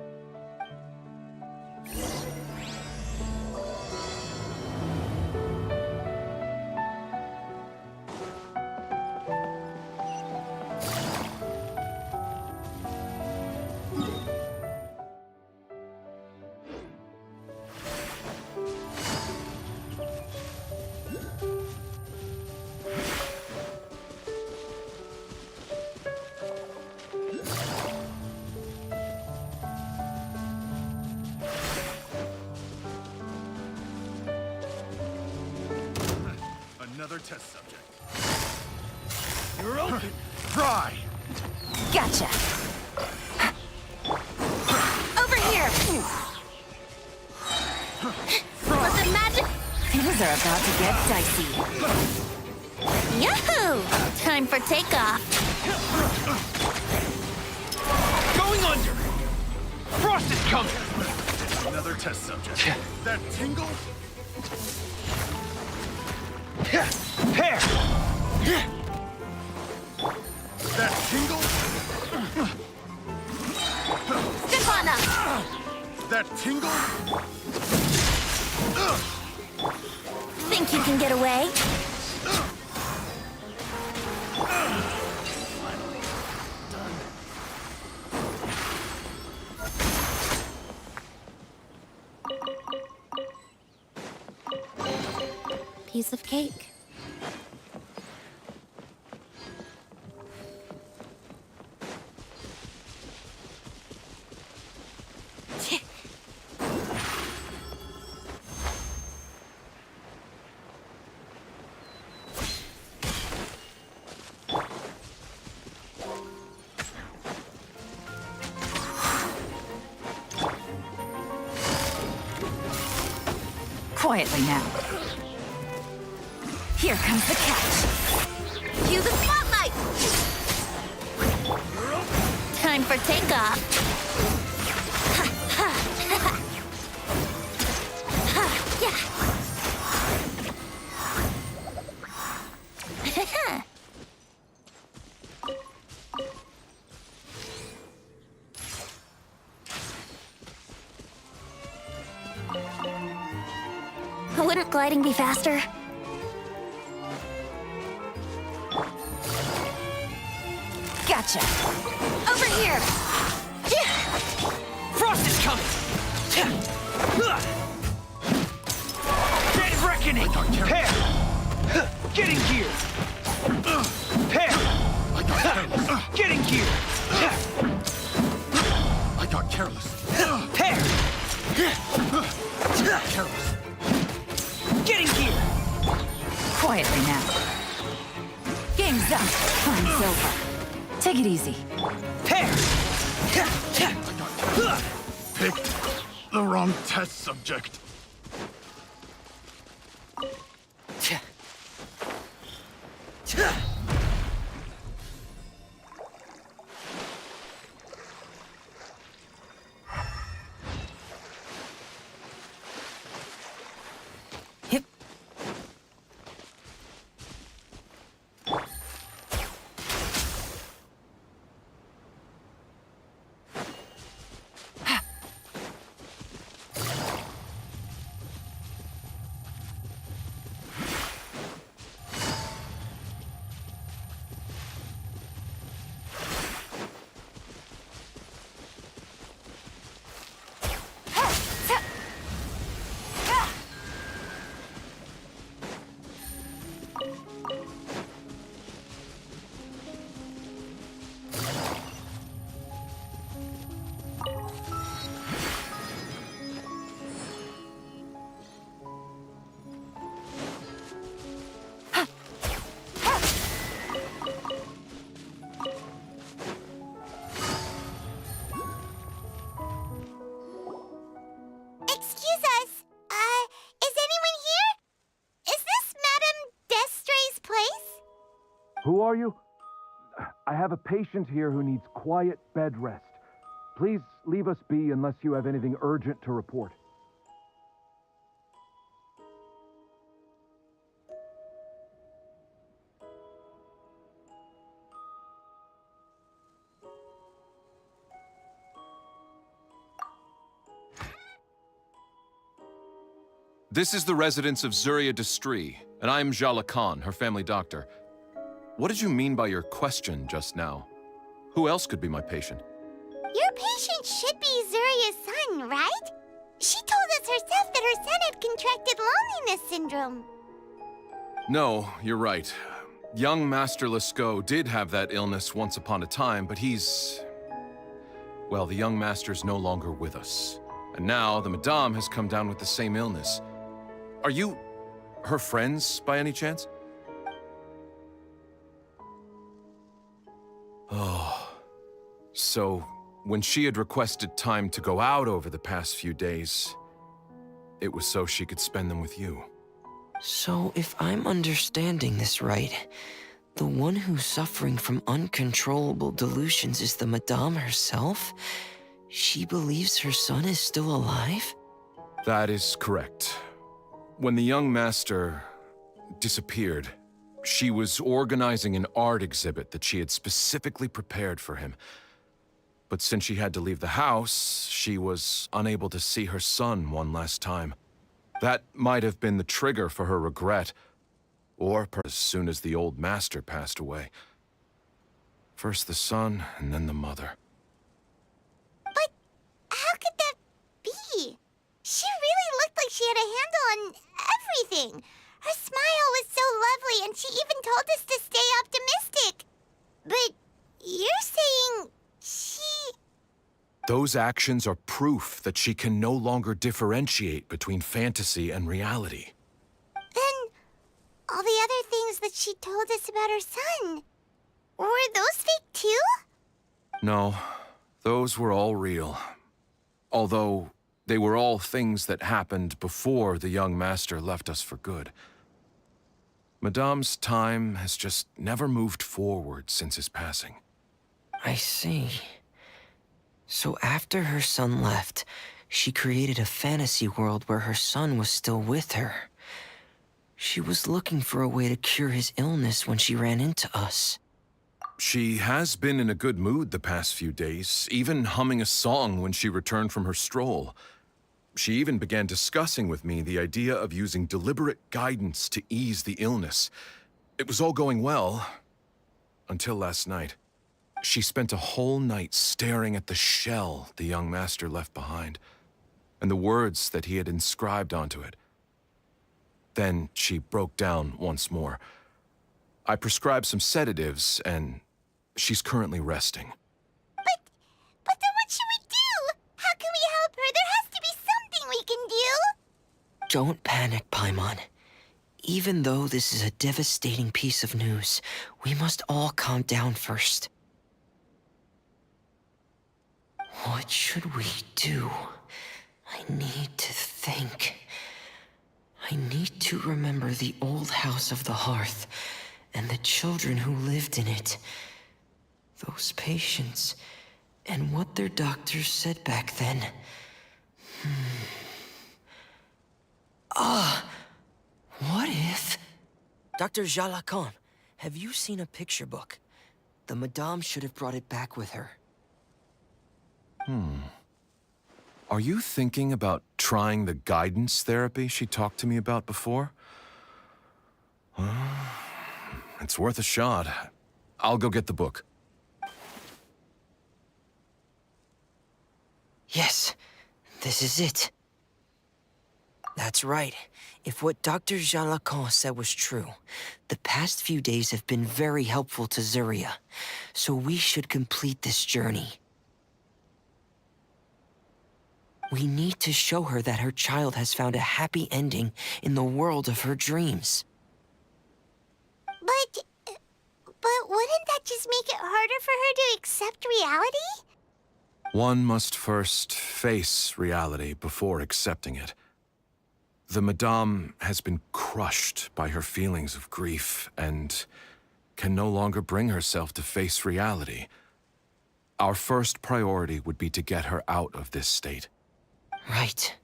Another test subject. You're open. Try. Gotcha. Over here. Let the magic. Things are about to get dicey. Yahoo! Time for takeoff. Going under. Frost is coming. Another test subject. That tingle. Hair! That tingle? Stefana! That tingle? Think you can get away? piece of cake. Quietly now. Here comes the catch. Cue the spotlight! Time for takeoff. Wouldn't gliding be faster? Gotcha. Over here! Frost is coming! Dead reckoning! Pair! Get in gear! Pair! Get in gear! I got careless. Pair! Careless. Get in gear! Quietly now. Game's up. Time's over. Take it easy. Pair! Picked the wrong test subject. Hip. Excuse us. Is anyone here? Is this Madame Destre's place? Who are you? I have a patient here who needs quiet bed rest. Please leave us be unless you have anything urgent to report. This is the residence of Zuria Destri, and I'm Jala Khan, her family doctor. What did you mean by your question just now? Who else could be my patient? Your patient should be Zuria's son, right? She told us herself that her son had contracted loneliness syndrome. No, you're right. Young Master Lescaut did have that illness once upon a time, but he's... Well, the young master's no longer with us. And now the Madame has come down with the same illness. Are you her friends, by any chance? Oh. So, when she had requested time to go out over the past few days, it was so she could spend them with you. So, if I'm understanding this right, the one who's suffering from uncontrollable delusions is the Madame herself? She believes her son is still alive? That is correct. When the young master disappeared, she was organizing an art exhibit that she had specifically prepared for him. But since she had to leave the house, she was unable to see her son one last time. That might have been the trigger for her regret, or as soon as the old master passed away. First the son, and then the mother. But how could that be? She really looked like she had a handle on everything. Her smile was so lovely, and she even told us to stay optimistic. But you're saying she... Those actions are proof that she can no longer differentiate between fantasy and reality. Then, all the other things that she told us about her son, were those fake too? No, those were all real. Although, they were all things that happened before the young master left us for good. Madame's time has just never moved forward since his passing. I see. So after her son left, she created a fantasy world where her son was still with her. She was looking for a way to cure his illness when she ran into us. She has been in a good mood the past few days, even humming a song when she returned from her stroll. She even began discussing with me the idea of using deliberate guidance to ease the illness. It was all going well, until last night. She spent a whole night staring at the shell the young master left behind, and the words that he had inscribed onto it. Then she broke down once more. I prescribed some sedatives, and she's currently resting. But then what should we do? How can we help her? There has to be something we can do. Don't panic, Paimon. Even though this is a devastating piece of news, we must all calm down first. What should we do? I need to think. I need to remember the old house of the hearth and the children who lived in it. Those patients, and what their doctors said back then. What if... Dr. Jalacon, have you seen a picture book? The Madame should have brought it back with her. Are you thinking about trying the guidance therapy she talked to me about before? It's worth a shot. I'll go get the book. Yes, this is it. That's right. If what Dr. Jalacon said was true, the past few days have been very helpful to Zuria, so we should complete this journey. We need to show her that her child has found a happy ending in the world of her dreams. But wouldn't that just make it harder for her to accept reality? One must first face reality before accepting it. The Madame has been crushed by her feelings of grief and can no longer bring herself to face reality. Our first priority would be to get her out of this state. Right.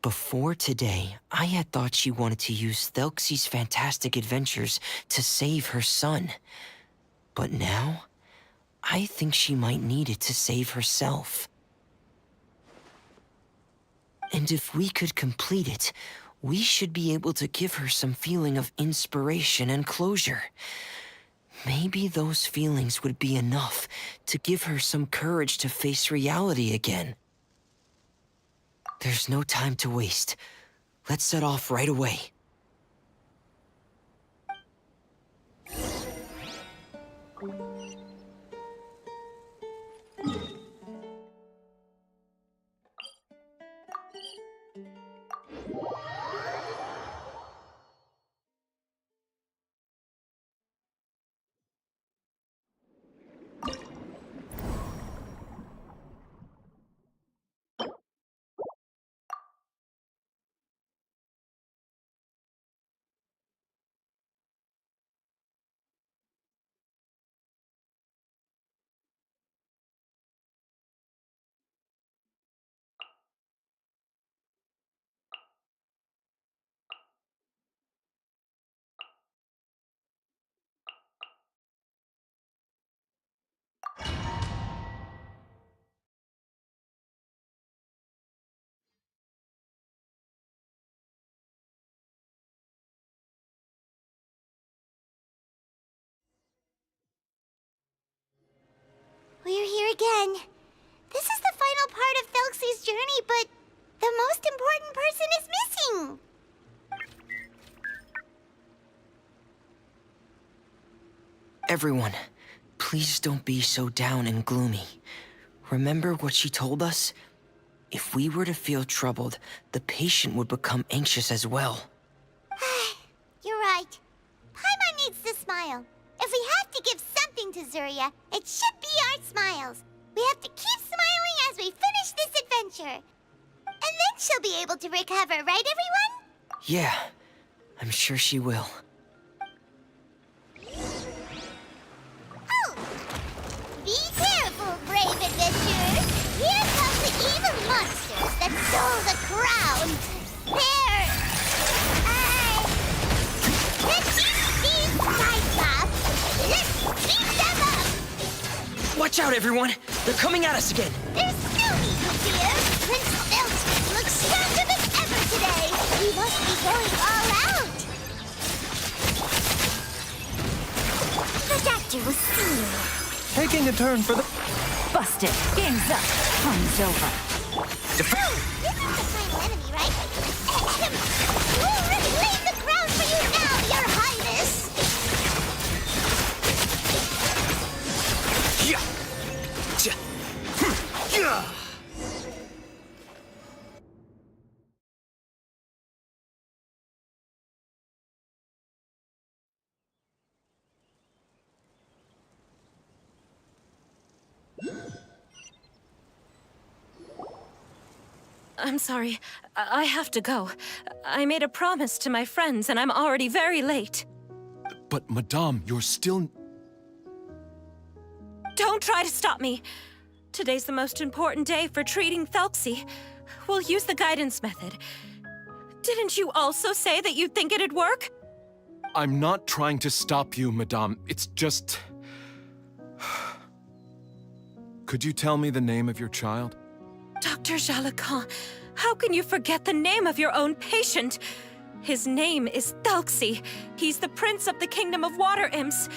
Before today, I had thought she wanted to use Thelxie's fantastic adventures to save her son. But now, I think she might need it to save herself. And if we could complete it, we should be able to give her some feeling of inspiration and closure. Maybe those feelings would be enough to give her some courage to face reality again. There's no time to waste. Let's set off right away. We're here again. This is the final part of Thelxie's journey, but the most important person is missing. Everyone, please don't be so down and gloomy. Remember what she told us? If we were to feel troubled, the patient would become anxious as well. You're right. Paimon needs to smile. If we have to give something to Zuria, it should be our smiles. We have to keep smiling as we finish this adventure. And then she'll be able to recover, right, everyone? Yeah, I'm sure she will. Oh! Be careful, brave adventurers! Here come the evil monsters that stole the crown! They're... the Cyclops! Let's beat them up! Watch out, everyone! They're coming at us again! There's no need to fear! Prince Felton looks stronger than ever today! He must be going all out! The doctor will see you. Taking a turn for the... Busted. Game's up. Time's over. Oh, this is the final enemy, right? We'll reclaim the crown for you now, Your Highness! Yeah. Yeah. I'm sorry. I have to go. I made a promise to my friends, and I'm already very late. But, Madame, you're still... Don't try to stop me. Today's the most important day for treating Thelxie. We'll use the guidance method. Didn't you also say that you'd think it'd work? I'm not trying to stop you, Madame. It's just... Could you tell me the name of your child? Dr. Jalacan, how can you forget the name of your own patient? His name is Thelxie. He's the prince of the kingdom of water imps.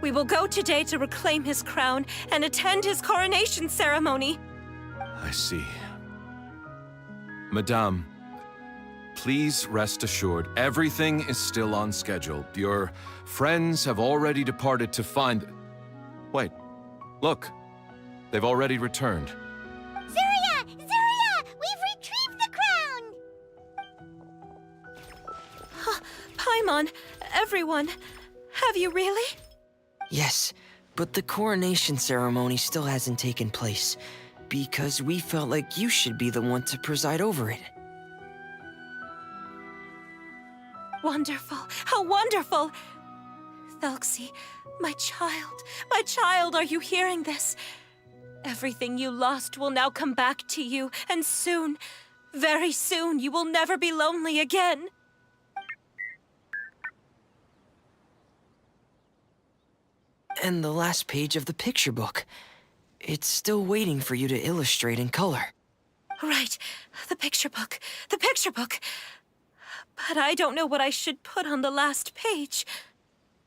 We will go today to reclaim his crown and attend his coronation ceremony. I see. Madame, please rest assured, everything is still on schedule. Your friends have already departed to find... Wait, look. They've already returned. Zuria! Zuria! We've retrieved the crown! Paimon, everyone, have you really? Yes, but the coronation ceremony still hasn't taken place, because we felt like you should be the one to preside over it. Wonderful, how wonderful! Thelxie, my child, are you hearing this? Everything you lost will now come back to you, and soon, very soon, you will never be lonely again. And the last page of the picture book. It's still waiting for you to illustrate in color. Right, the picture book. But I don't know what I should put on the last page.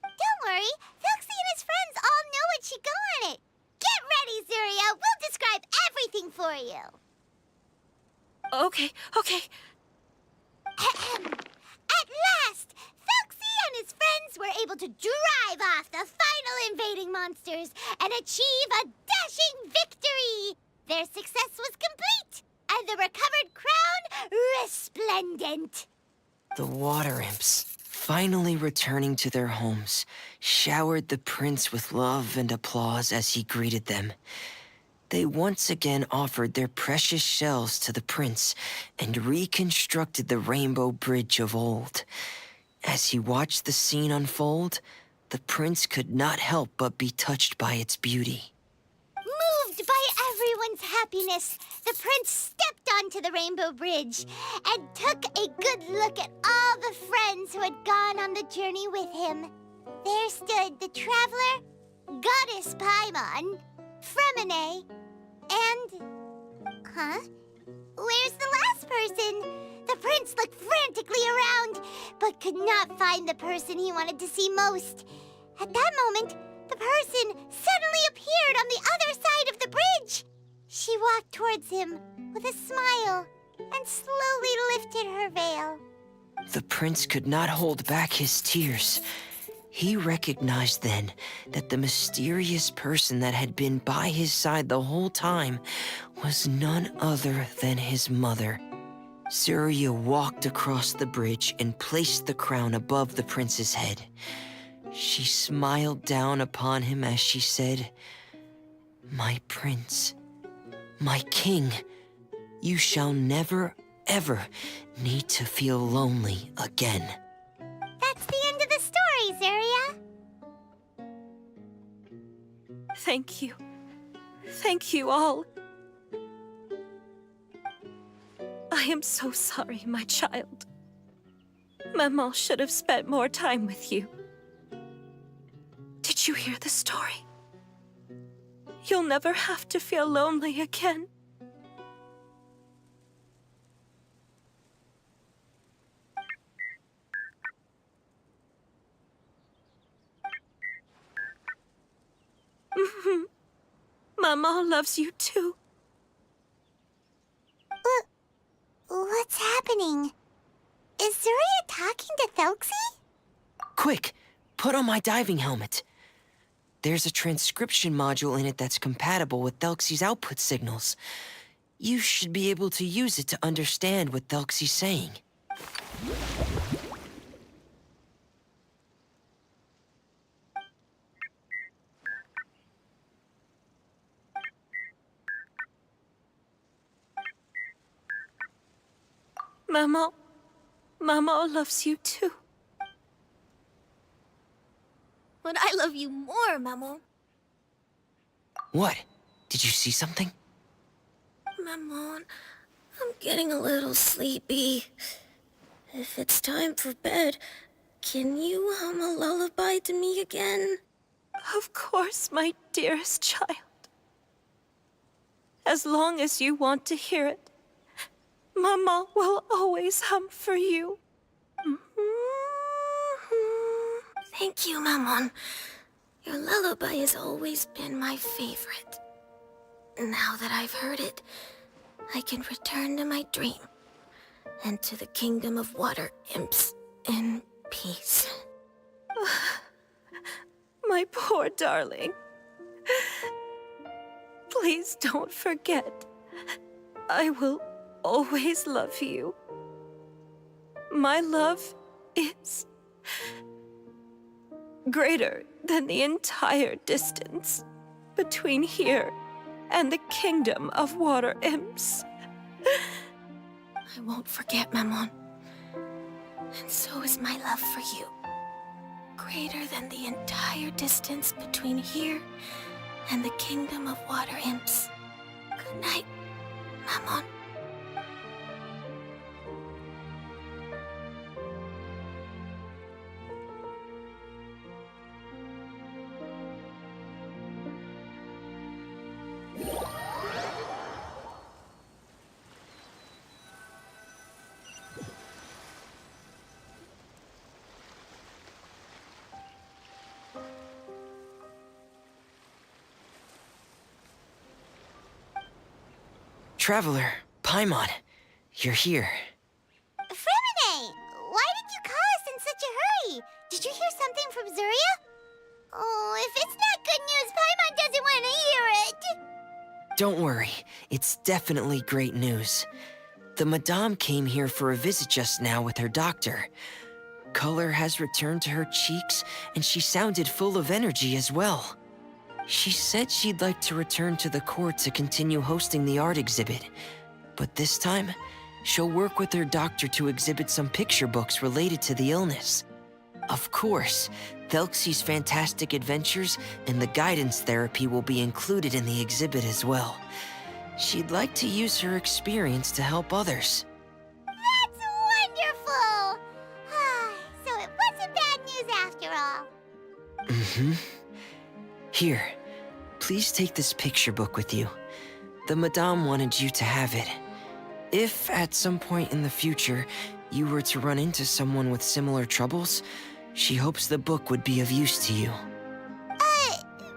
Don't worry, Thelxie and his friends all know what should go on it. Get ready, Zuria! We'll describe everything for you! Okay. At last, Thelxie and his friends were able to drive off the final invading monsters and achieve a dashing victory! Their success was complete, and the recovered crown resplendent! The water imps, finally returning to their homes, showered the prince with love and applause as he greeted them. They once again offered their precious shells to the prince and reconstructed the rainbow bridge of old. As he watched the scene unfold, the prince could not help but be touched by its beauty. Moved by everyone's happiness, the prince stepped onto the rainbow bridge and took a good look at all the friends who had gone on the journey with him. There stood the traveler, Goddess Paimon, Fremine, and... Huh? Where's the last person? The prince looked frantically around, but could not find the person he wanted to see most. At that moment, the person suddenly appeared on the other side of the bridge. She walked towards him with a smile and slowly lifted her veil. The prince could not hold back his tears. He recognized then that the mysterious person that had been by his side the whole time was none other than his mother. Surya walked across the bridge and placed the crown above the prince's head. She smiled down upon him as she said, "My prince, my king, you shall never, ever need to feel lonely again." That's the end of the story, Zarya. Thank you. Thank you all. I am so sorry, my child. Maman should have spent more time with you. Did you hear the story? You'll never have to feel lonely again. Maman loves you too. What's happening? Is Zarya talking to Thelxie? Quick, put on my diving helmet. There's a transcription module in it that's compatible with Thelxie's output signals. You should be able to use it to understand what Thelxie's saying. Maman loves you too. But I love you more, Maman. What? Did you see something? Maman, I'm getting a little sleepy. If it's time for bed, can you hum a lullaby to me again? Of course, my dearest child. As long as you want to hear it, Maman will always hum for you. Thank you, Maman. Your lullaby has always been my favorite. Now that I've heard it, I can return to my dream and to the kingdom of water imps in peace. My poor darling. Please don't forget. I will always love you. My love is greater than the entire distance between here and the kingdom of water imps. I won't forget, Maman. And so is my love for you. Greater than the entire distance between here and the kingdom of water imps. Good night, Maman. Traveler, Paimon, you're here. Fremine! Why did you call us in such a hurry? Did you hear something from Zarya? Oh, if it's not good news, Paimon doesn't want to hear it! Don't worry, it's definitely great news. The Madame came here for a visit just now with her doctor. Color has returned to her cheeks, and she sounded full of energy as well. She said she'd like to return to the court to continue hosting the art exhibit. But this time, she'll work with her doctor to exhibit some picture books related to the illness. Of course, Thelxie's fantastic adventures and the guidance therapy will be included in the exhibit as well. She'd like to use her experience to help others. That's wonderful! So it wasn't bad news after all. Mm-hmm. Here, please take this picture book with you. The Madame wanted you to have it. If at some point in the future you were to run into someone with similar troubles, she hopes the book would be of use to you.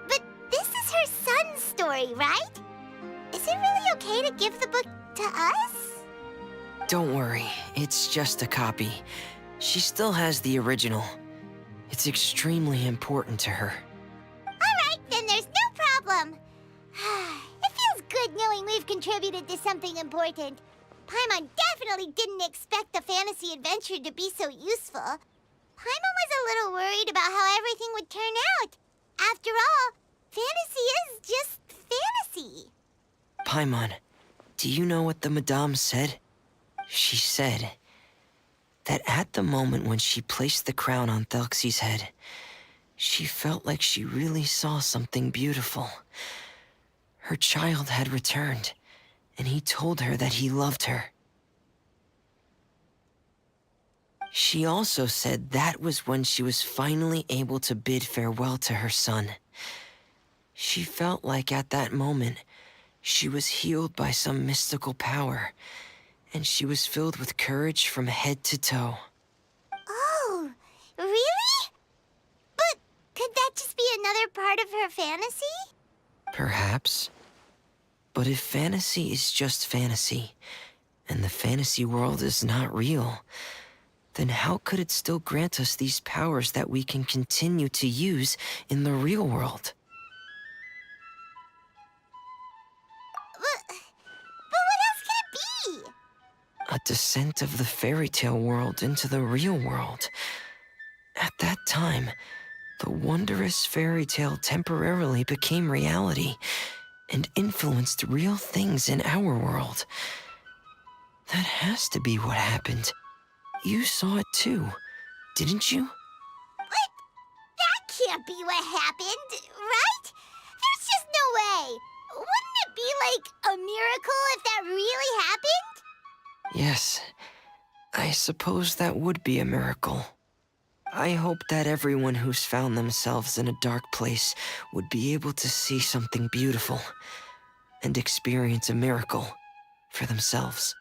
But this is her son's story, right? Is it really okay to give the book to us? Don't worry, it's just a copy. She still has the original. It's extremely important to her. Alright, then there's no problem. It feels good knowing we've contributed to something important. Paimon definitely didn't expect the fantasy adventure to be so useful. Paimon was a little worried about how everything would turn out. After all, fantasy is just fantasy. Paimon, do you know what the Madame said? She said that at the moment when she placed the crown on Thelxie's head, she felt like she really saw something beautiful. Her child had returned, and he told her that he loved her. She also said that was when she was finally able to bid farewell to her son. She felt like at that moment, she was healed by some mystical power, and she was filled with courage from head to toe. Oh, really? But could that just be another part of her fantasy? Perhaps. But if fantasy is just fantasy, and the fantasy world is not real, then how could it still grant us these powers that we can continue to use in the real world? But what else could it be? A descent of the fairy tale world into the real world. At that time, the wondrous fairy tale temporarily became reality and influenced real things in our world. That has to be what happened. You saw it too, didn't you? But that can't be what happened, right? There's just no way. Wouldn't it be like a miracle if that really happened? Yes, I suppose that would be a miracle. I hope that everyone who's found themselves in a dark place would be able to see something beautiful and experience a miracle for themselves.